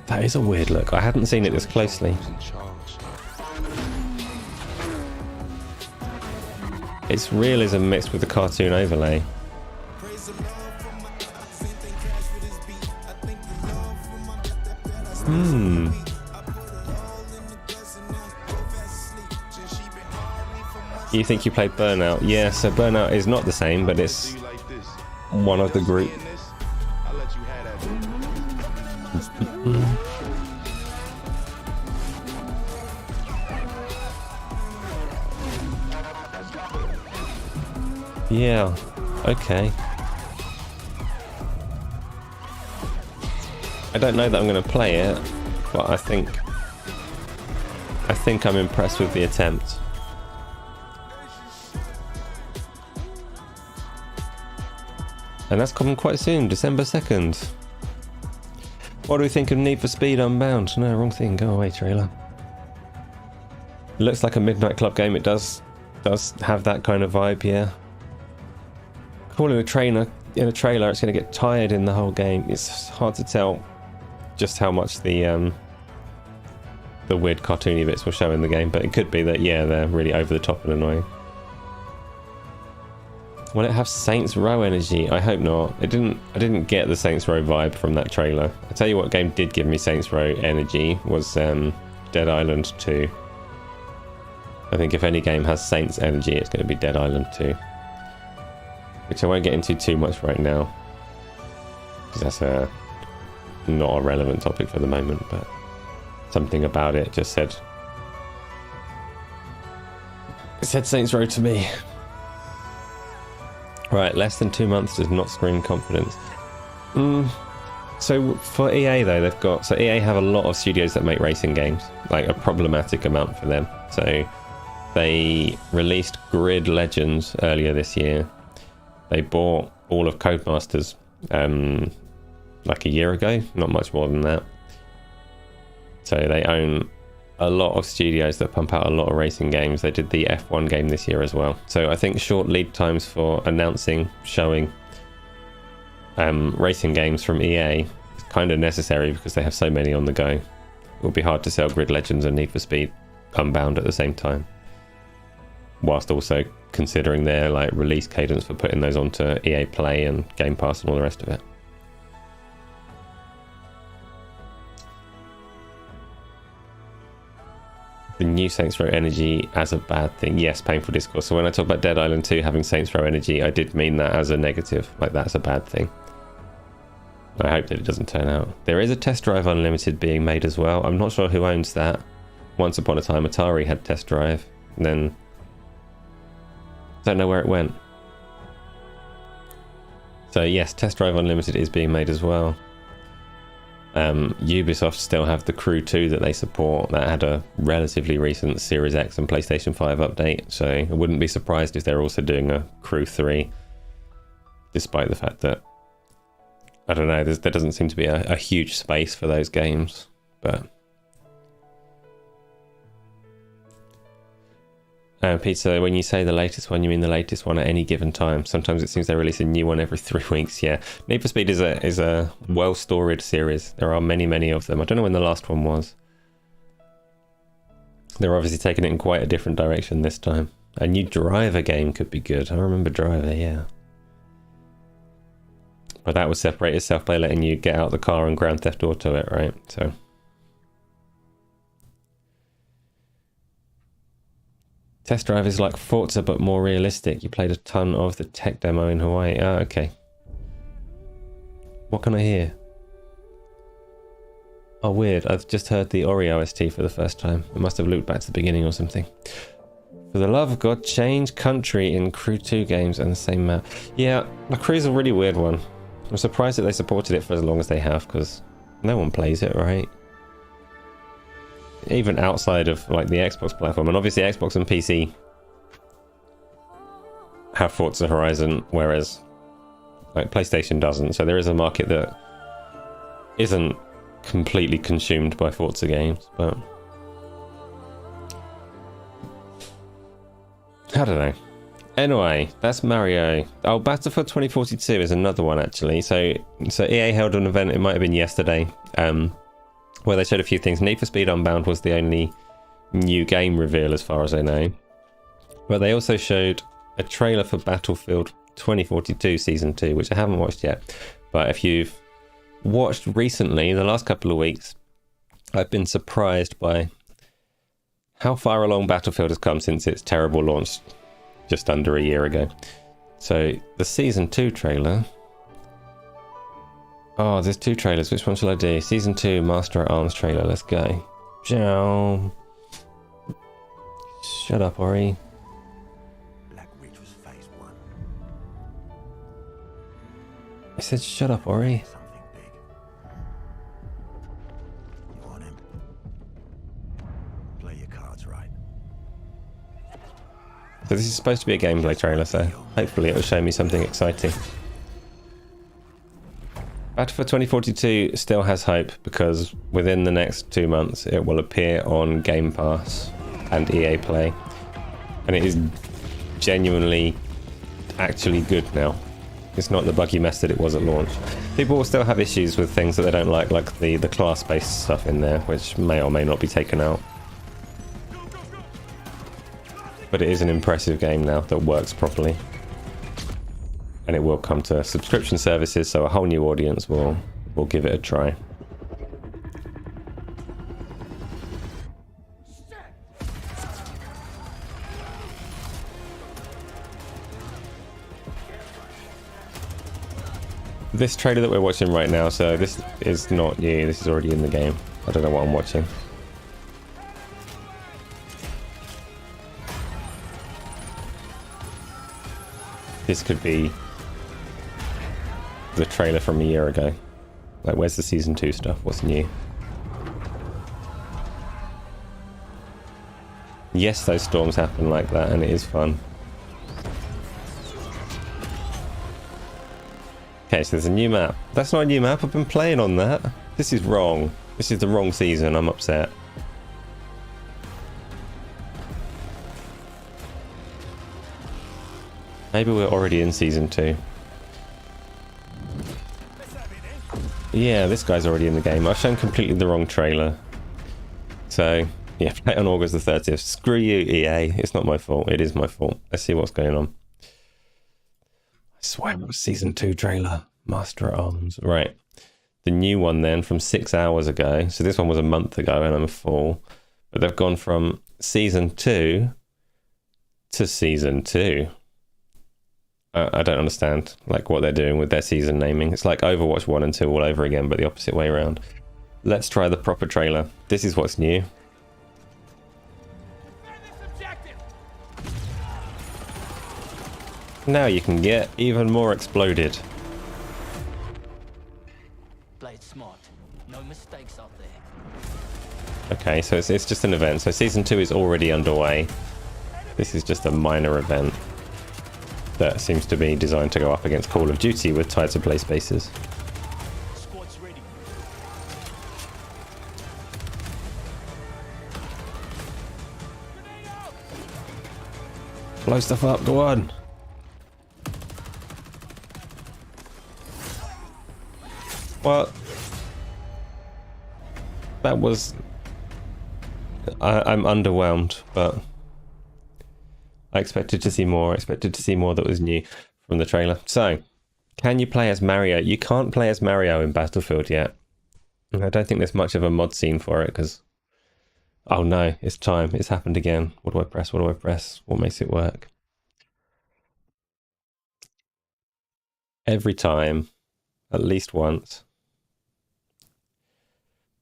That is a weird look. I hadn't seen it this closely. It's realism mixed with the cartoon overlay. You think you played Burnout? Yeah, so Burnout is not the same, but it's one of the group. Yeah, okay. I don't know that I'm going to play it, but I think I'm impressed with the attempt. And that's coming quite soon, December 2nd. What do we think of Need for Speed Unbound? No, wrong thing. Go away, trailer. It looks like a Midnight Club game. It does have that kind of vibe, yeah. Calling a trailer, it's going to get tired in the whole game. It's hard to tell just how much the weird cartoony bits will show in the game, but it could be that, yeah, they're really over the top and annoying. Will it have Saints Row energy? I hope not. I didn't get the Saints Row vibe from that trailer. I tell you what game did give me Saints Row energy was Dead Island 2. I think if any game has Saints energy, it's going to be Dead Island 2. Which I won't get into too much right now, because that's not a relevant topic for the moment, but something about it just said... It said Saints Row to me. Right, less than 2 months does not scream confidence. So for EA though, they've got... So EA have a lot of studios that make racing games, like a problematic amount for them. So they released Grid Legends earlier this year. They bought all of Codemasters like a year ago, not much more than that. So they own a lot of studios that pump out a lot of racing games. They did the F1 game this year as well. So I think short lead times for announcing, showing racing games from EA is kind of necessary because they have so many on the go. It will be hard to sell Grid Legends and Need for Speed Unbound at the same time, whilst also considering their like release cadence for putting those onto EA Play and Game Pass and all the rest of it. The new Saints Row energy as a bad thing. Yes, painful discourse. So when I talk about Dead Island 2 having Saints Row energy, I did mean that as a negative, like that's a bad thing. I hope that it doesn't turn out. There is a Test Drive Unlimited being made as well. I'm not sure who owns that. Once upon a time Atari had Test Drive, and then don't know where it went. So yes, Test Drive Unlimited is being made as well. Ubisoft still have the Crew 2 that they support that had a relatively recent Series X and PlayStation 5 update, so I wouldn't be surprised if they're also doing a Crew 3, despite the fact that, I don't know, there doesn't seem to be a huge space for those games. But Pizza, when you say the latest one, you mean the latest one at any given time. Sometimes it seems they release a new one every 3 weeks. Yeah, Need for Speed is a well-storied series. There are many of them. I don't know when the last one was. They're obviously taking it in quite a different direction this time. A new Driver game could be good. I remember Driver, yeah. But that was separated self-play, letting you get out the car and Grand Theft Auto it, right? So... Test Drive is like Forza but more realistic. You played a ton of the tech demo in Hawaii. Ah, okay. What can I hear? Oh, weird. I've just heard the Ori OST for the first time. It must have looped back to the beginning or something. For the love of God, change country in Crew 2 games and the same map. Yeah, the Crew's a really weird one. I'm surprised that they supported it for as long as they have, because no one plays it, right? Even outside of like the Xbox platform, and obviously Xbox and PC have Forza Horizon, whereas like PlayStation doesn't. So there is a market that isn't completely consumed by Forza games, but I don't know. Anyway, that's Mario. Oh, Battlefield 2042 is another one actually. So EA held an event. It might have been yesterday. Where they showed a few things. Need for Speed Unbound was the only new game reveal as far as I know. But they also showed a trailer for Battlefield 2042 Season 2, which I haven't watched yet. But if you've watched recently, the last couple of weeks, I've been surprised by how far along Battlefield has come since its terrible launch just under a year ago. So the Season 2 trailer... Oh, there's 2 trailers. Which one shall I do? Season 2 Master at Arms trailer. Let's go. Ciao. Shut up, Ori. Black Ridge was phase 1. I said shut up, Ori. Something big. You want him? Play your cards right. So this is supposed to be a gameplay trailer, so hopefully it will show me something exciting. Battlefield 2042 still has hope because within the next 2 months it will appear on Game Pass and EA Play, and it is genuinely actually good now. It's not the buggy mess that it was at launch. People will still have issues with things that they don't like the class-based stuff in there, which may or may not be taken out. But it is an impressive game now that works properly. And it will come to subscription services, so a whole new audience will give it a try. This trailer that we're watching right now, so this is not new, this is already in the game. I don't know what I'm watching. This could be the trailer from a year ago. Like, where's the season 2 stuff? What's new? Yes, those storms happen like that, and it is fun. Okay, so there's a new map. That's not a new map, I've been playing on that. This is wrong. This is the wrong season, I'm upset. Maybe we're already in season 2. Yeah, this guy's already in the game. I've shown completely the wrong trailer. So, yeah, play it on August the 30th. Screw you, EA. It's not my fault. It is my fault. Let's see what's going on. I swear it was season 2 trailer. Master at Arms. Right. The new one then from 6 hours ago. So this one was a month ago and I'm a fool. But they've gone from season 2 to season 2. I don't understand like what they're doing with their season naming. It's like Overwatch 1 and 2 all over again, but the opposite way around. Let's try the proper trailer. This is what's new. Now you can get even more exploded. Play it smart. No mistakes out there. Okay, so it's just an event. So season 2 is already underway. This is just a minor event that seems to be designed to go up against Call of Duty with tighter play spaces. Squad's ready. Blow stuff up, go on. Well, that was... I'm underwhelmed, but I expected to see more. I expected to see more that was new from the trailer. So, can you play as Mario? You can't play as Mario in Battlefield yet. I don't think there's much of a mod scene for it, because... Oh no, it's time. It's happened again. What do I press? What do I press? What makes it work? Every time. At least once.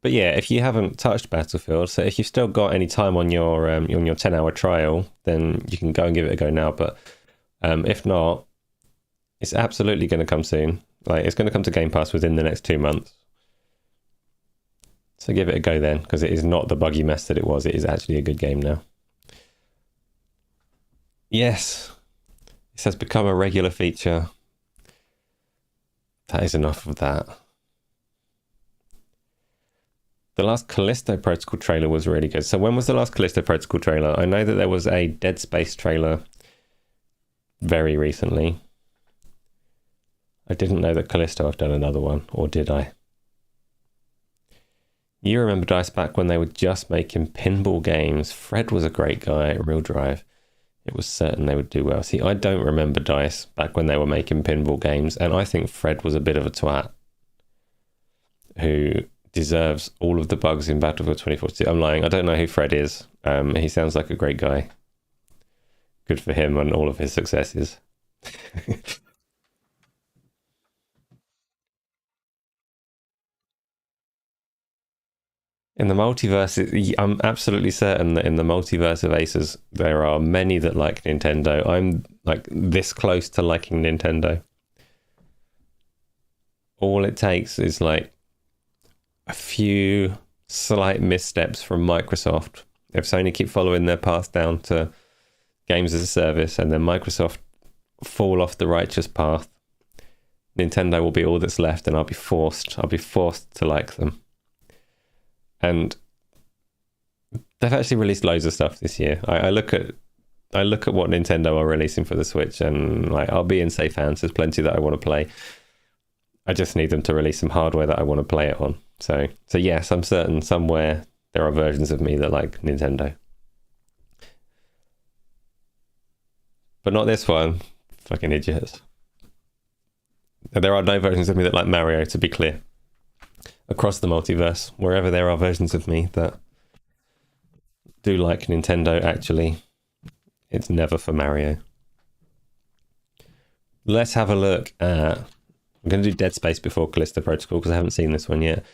But yeah, if you haven't touched Battlefield, so if you've still got any time on your 10-hour trial, then you can go and give it a go now. But if not, it's absolutely going to come soon. Like, it's going to come to Game Pass within the next 2 months. So give it a go then, because it is not the buggy mess that it was. It is actually a good game now. Yes, this has become a regular feature. That is enough of that. The last Callisto Protocol trailer was really good. So when was the last Callisto Protocol trailer? I know that there was a Dead Space trailer very recently. I didn't know that Callisto have done another one, or did I? You remember DICE back when they were just making pinball games. Fred was a great guy at Real Drive. It was certain they would do well. See, I don't remember DICE back when they were making pinball games, and I think Fred was a bit of a twat who deserves all of the bugs in Battlefield 2042. I'm lying. I don't know who Fred is. He sounds like a great guy. Good for him and all of his successes. In the multiverse, I'm absolutely certain that in the multiverse of Aces, there are many that like Nintendo. I'm like this close to liking Nintendo. All it takes is like a few slight missteps from Microsoft. If Sony keep following their path down to games as a service, and then Microsoft fall off the righteous path, Nintendo will be all that's left, and I'll be forced to like them. And they've actually released loads of stuff this year. I look at I look at what Nintendo are releasing for the Switch, and like I'll be in safe hands. There's plenty that I want to play. I just need them to release some hardware that I want to play it on. So yes, I'm certain somewhere there are versions of me that like Nintendo, but not this one. Fucking idiots. There are no versions of me that like Mario, to be clear. Across the multiverse, wherever there are versions of me that do like Nintendo, actually, it's never for Mario. Let's have a look at... I'm going to do Dead Space before Callisto Protocol because I haven't seen this one yet.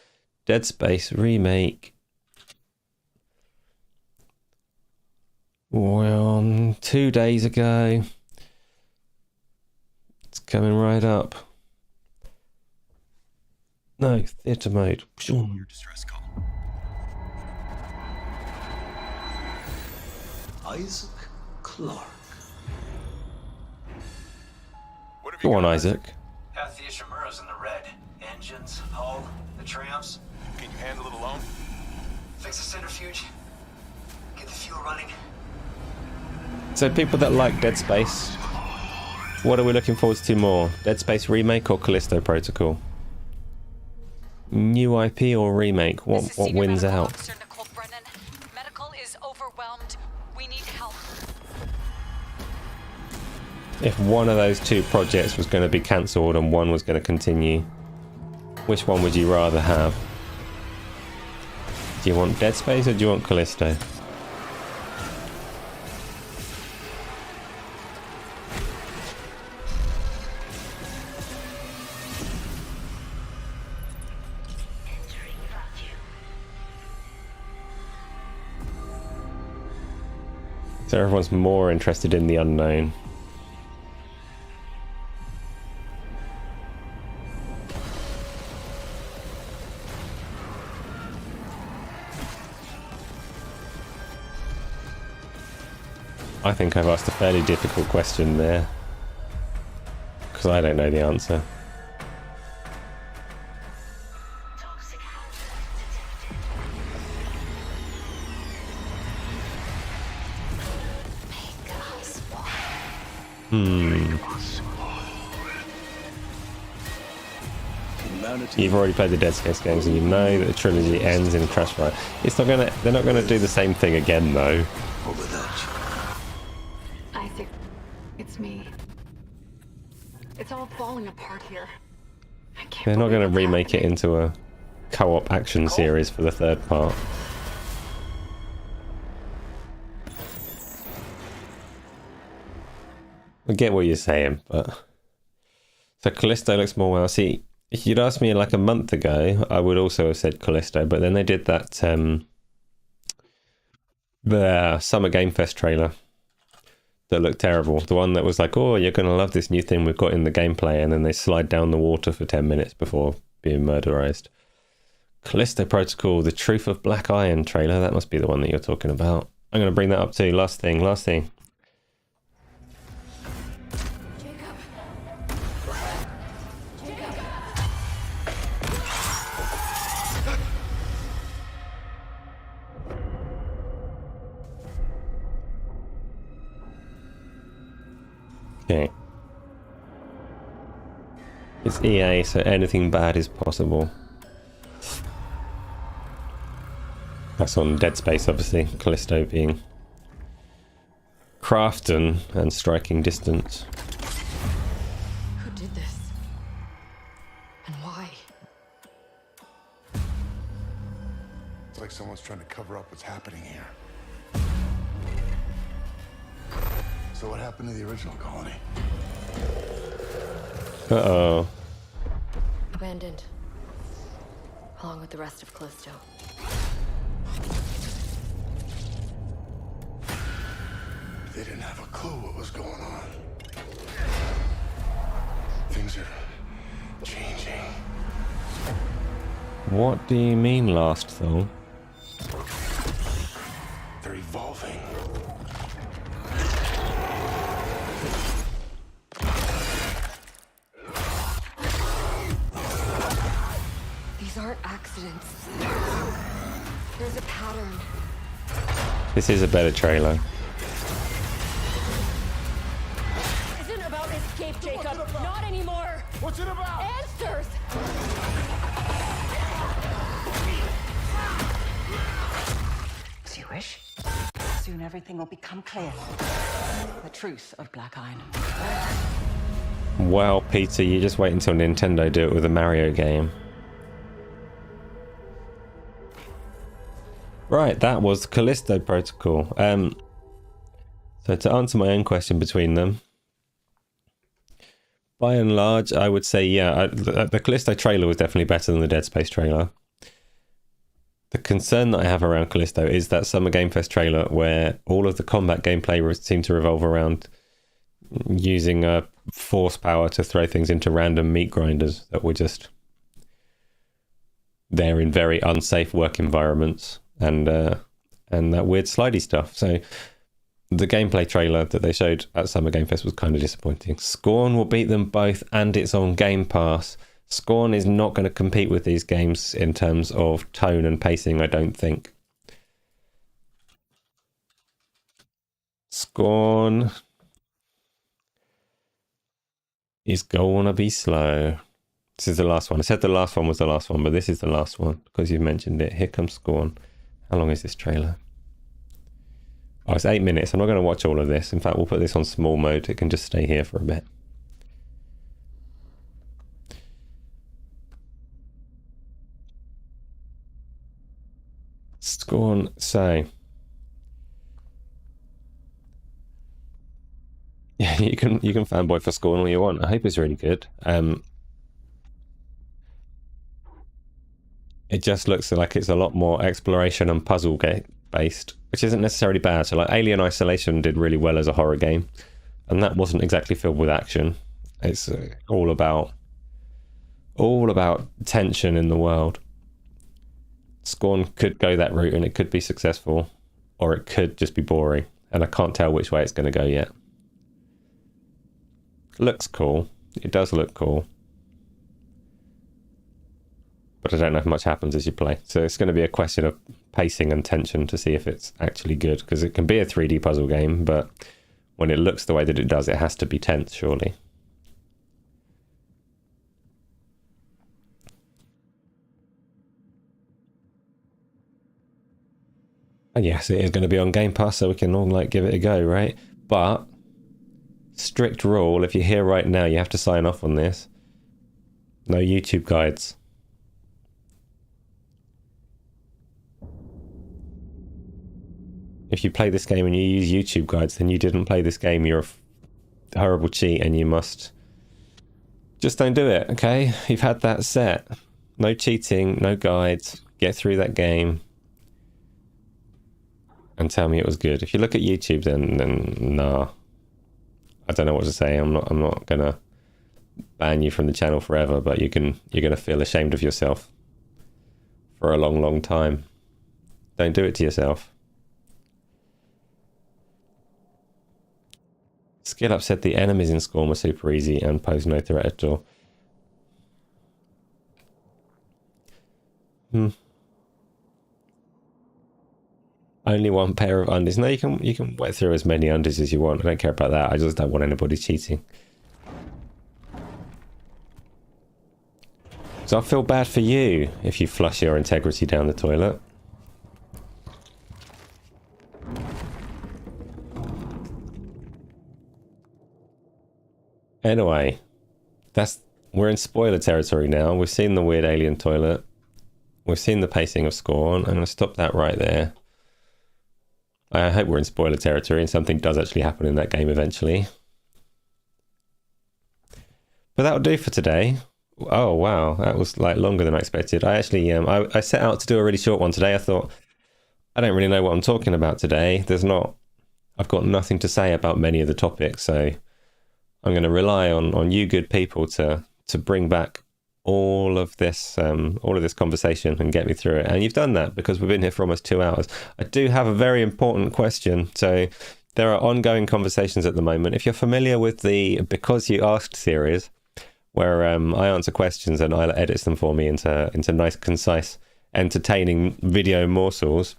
Dead Space Remake. Well, 2 days ago. It's coming right up. No, theatre mode. Your distress call. Isaac Clarke. What have you Go on, got? Isaac. Half the Ishimura's in the red. Engines, hull, the triumphs. Can you handle it alone? Fix the centrifuge. Get the fuel running. So people that like Dead Space, what are we looking forward to more? Dead Space Remake or Callisto Protocol? New IP or remake? What wins out? Officer Nicole Brennan. Medical is overwhelmed. We need help. If one of those two projects was going to be cancelled and one was going to continue, which one would you rather have? Do you want Dead Space or do you want Callisto? So everyone's more interested in the unknown. I think I've asked a fairly difficult question there, because I don't know the answer. You've already played the Dead Space games and you know that the trilogy ends in Crash Ride. They're not gonna do the same thing again though. Isaac, it's me. It's all falling apart here. I can't They're not believe gonna what's remake it happening. into a co-op action series for the third part. I get what you're saying, but so Callisto looks more well. See, if you'd asked me like a month ago, I would also have said Callisto, but then they did that the Summer Game Fest trailer that looked terrible. The one that was like, oh, you're going to love this new thing we've got in the gameplay, and then they slide down the water for 10 minutes before being murderized. Callisto Protocol, The Truth of Black Iron trailer, that must be the one that you're talking about. I'm going to bring that up too. Last thing. Okay. It's EA, so anything bad is possible. That's on Dead Space, obviously. Callisto being Crafton and striking distance. Who did this? And why? It's like someone's trying to cover up what's happening here. So what happened to the original colony? Uh-oh. Abandoned. Along with the rest of Callisto. They didn't have a clue what was going on. Things are changing. What do you mean last, though? They're evolving. These aren't accidents. There's a pattern. This is a better trailer. Jacob. Not anymore. What's it about? Answers. As you wish. Soon everything will become clear. The truth of Black Iron. Well, Peter, you just wait until Nintendo do it with a Mario game. Right, that was Callisto Protocol. So to answer my own question between them, by and large, I would say, yeah, the Callisto trailer was definitely better than the Dead Space trailer. The concern that I have around Callisto is that Summer Game Fest trailer where all of the combat gameplay seemed to revolve around using force power to throw things into random meat grinders that were just there in very unsafe work environments. And that weird slidey stuff. So the gameplay trailer that they showed at Summer Game Fest was kind of disappointing. Scorn will beat them both, and it's on Game Pass. Scorn is not going to compete with these games in terms of tone and pacing, I don't think. Scorn is gonna be slow. This is the last one. I said the last one was the last one, but this is the last one because you've mentioned it. Here comes Scorn. How long is this trailer? Oh, it's 8 minutes. I'm not going to watch all of this. In fact, we'll put this on small mode. It can just stay here for a bit. Scorn, so... Yeah, you can fanboy for Scorn all you want. I hope it's really good. It just looks like it's a lot more exploration and puzzle based, which isn't necessarily bad. So like Alien Isolation did really well as a horror game, and that wasn't exactly filled with action. It's all about tension in the world. Scorn could go that route and it could be successful, or it could just be boring, and I can't tell which way it's going to go yet. Looks cool. It does look cool. But I don't know if much happens as you play. So it's going to be a question of pacing and tension to see if it's actually good. Because it can be a 3D puzzle game, but when it looks the way that it does, it has to be tense, surely. And yes, it is going to be on Game Pass, so we can all like give it a go, right? But strict rule, if you're here right now, you have to sign off on this. No YouTube guides. If you play this game and you use YouTube guides, then you didn't play this game. You're a horrible cheat, and you must just don't do it, okay? You've had that set. No cheating, no guides. Get through that game and tell me it was good. If you look at YouTube, then nah. I don't know what to say. I'm not gonna ban you from the channel forever, but you're gonna feel ashamed of yourself for a long, long time. Don't do it to yourself. Skill Up said the enemies in Scorn were super easy and pose no threat at all. Only one pair of undies. No, you can wet through as many undies as you want. I don't care about that. I just don't want anybody cheating. So I feel bad for you if you flush your integrity down the toilet. Anyway, we're in spoiler territory now. We've seen the weird alien toilet. We've seen the pacing of Scorn. I'm going to stop that right there. I hope we're in spoiler territory and something does actually happen in that game eventually. But that'll do for today. Oh wow, that was like longer than I expected. I actually I set out to do a really short one today. I thought I don't really know what I'm talking about today. I've got nothing to say about many of the topics, so I'm going to rely on you good people to bring back all of this conversation and get me through it. And you've done that because we've been here for almost 2 hours. I do have a very important question. So there are ongoing conversations at the moment. If you're familiar with the Because You Asked series, where I answer questions and Isla edits them for me into nice, concise, entertaining video morsels,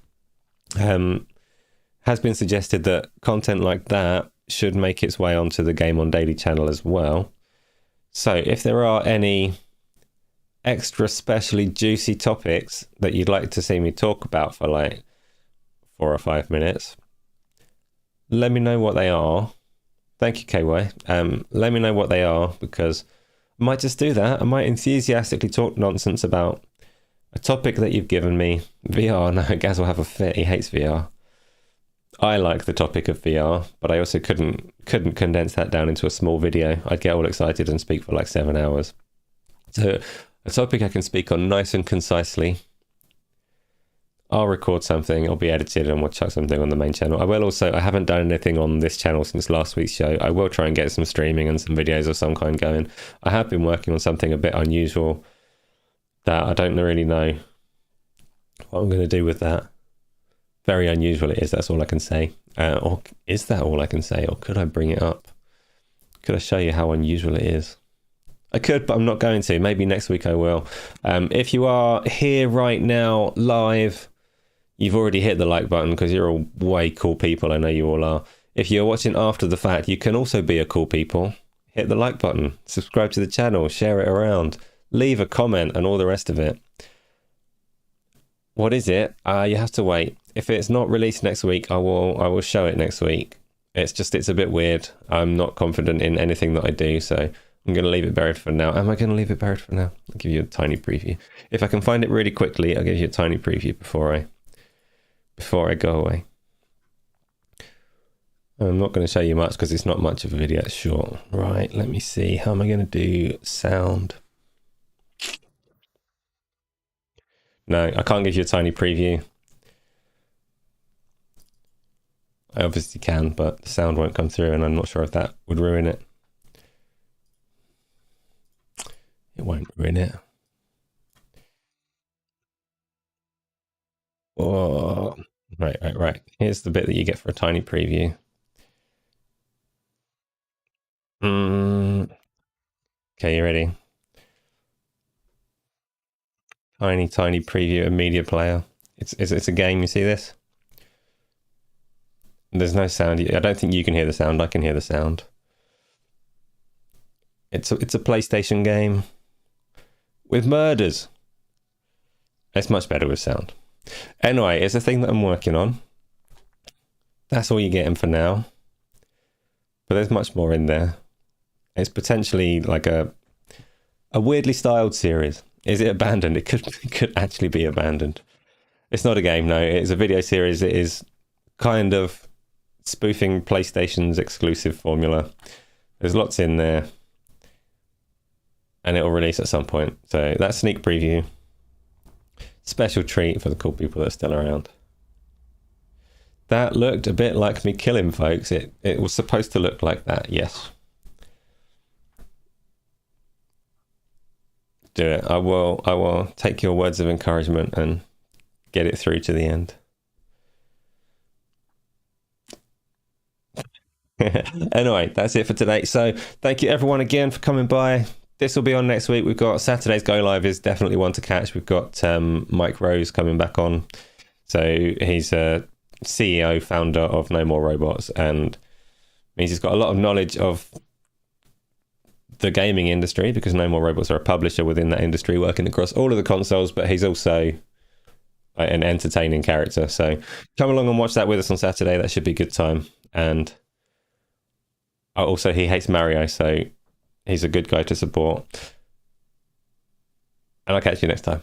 has been suggested that content like that should make its way onto the Game On Daily channel as well. So if there are any extra specially juicy topics that you'd like to see me talk about for like 4 or 5 minutes, let me know what they are. Thank you, KY. Let me know what they are, because I might just do that. I might enthusiastically talk nonsense about a topic that you've given me. VR, no, Gaz will have a fit. He hates VR. I like the topic of VR, but I also couldn't condense that down into a small video. I'd get all excited and speak for like 7 hours. So a topic I can speak on nice and concisely. I'll record something, it'll be edited, and we'll chuck something on the main channel. I haven't done anything on this channel since last week's show. I will try and get some streaming and some videos of some kind going. I have been working on something a bit unusual that I don't really know what I'm going to do with that. Very unusual it is, that's all I can say. Or is that all I can say? Or could I bring it up? Could I show you how unusual it is? I could, but I'm not going to. Maybe next week I will. If you are here right now, live, you've already hit the like button because you're all way cool people. I know you all are. If you're watching after the fact, you can also be a cool people. Hit the like button, subscribe to the channel, share it around, leave a comment and all the rest of it. What is it? You have to wait. If it's not released next week, I will show it next week. It's a bit weird. I'm not confident in anything that I do, so I'm going to leave it buried for now. Am I going to leave it buried for now? I'll give you a tiny preview. If I can find it really quickly, I'll give you a tiny preview before I go away. I'm not going to show you much because it's not much of a video. It's short. Right, let me see. How am I going to do sound? No, I can't give you a tiny preview. I obviously can, but the sound won't come through, and I'm not sure if that would ruin it. It won't ruin it. Oh, right. Here's the bit that you get for a tiny preview. Okay, you ready? Tiny preview of media player. It's a game. You see this? There's no sound. I don't think you can hear the sound. I can hear the sound. It's a PlayStation game with murders. It's much better with sound. Anyway, it's a thing that I'm working on. That's all you're getting for now. But there's much more in there. It's potentially like a weirdly styled series. Is it abandoned? It could actually be abandoned. It's not a game, no. It's a video series. It is kind of spoofing PlayStation's exclusive formula. There's lots in there. And it'll release at some point. So that's sneak preview. Special treat for the cool people that are still around. That looked a bit like me killing folks. It was supposed to look like that, yes. Do it. I will take your words of encouragement and get it through to the end. Anyway, that's it for today. So thank you everyone again for coming by. This will be on next week. We've got Saturday's Go Live is definitely one to catch. We've got Mike Rose coming back on. So he's a CEO, founder of No More Robots, and means he's got a lot of knowledge of the gaming industry because No More Robots are a publisher within that industry working across all of the consoles, but he's also an entertaining character. So come along and watch that with us on Saturday. That should be a good time. And also he hates Mario, so he's a good guy to support. And I'll catch you next time.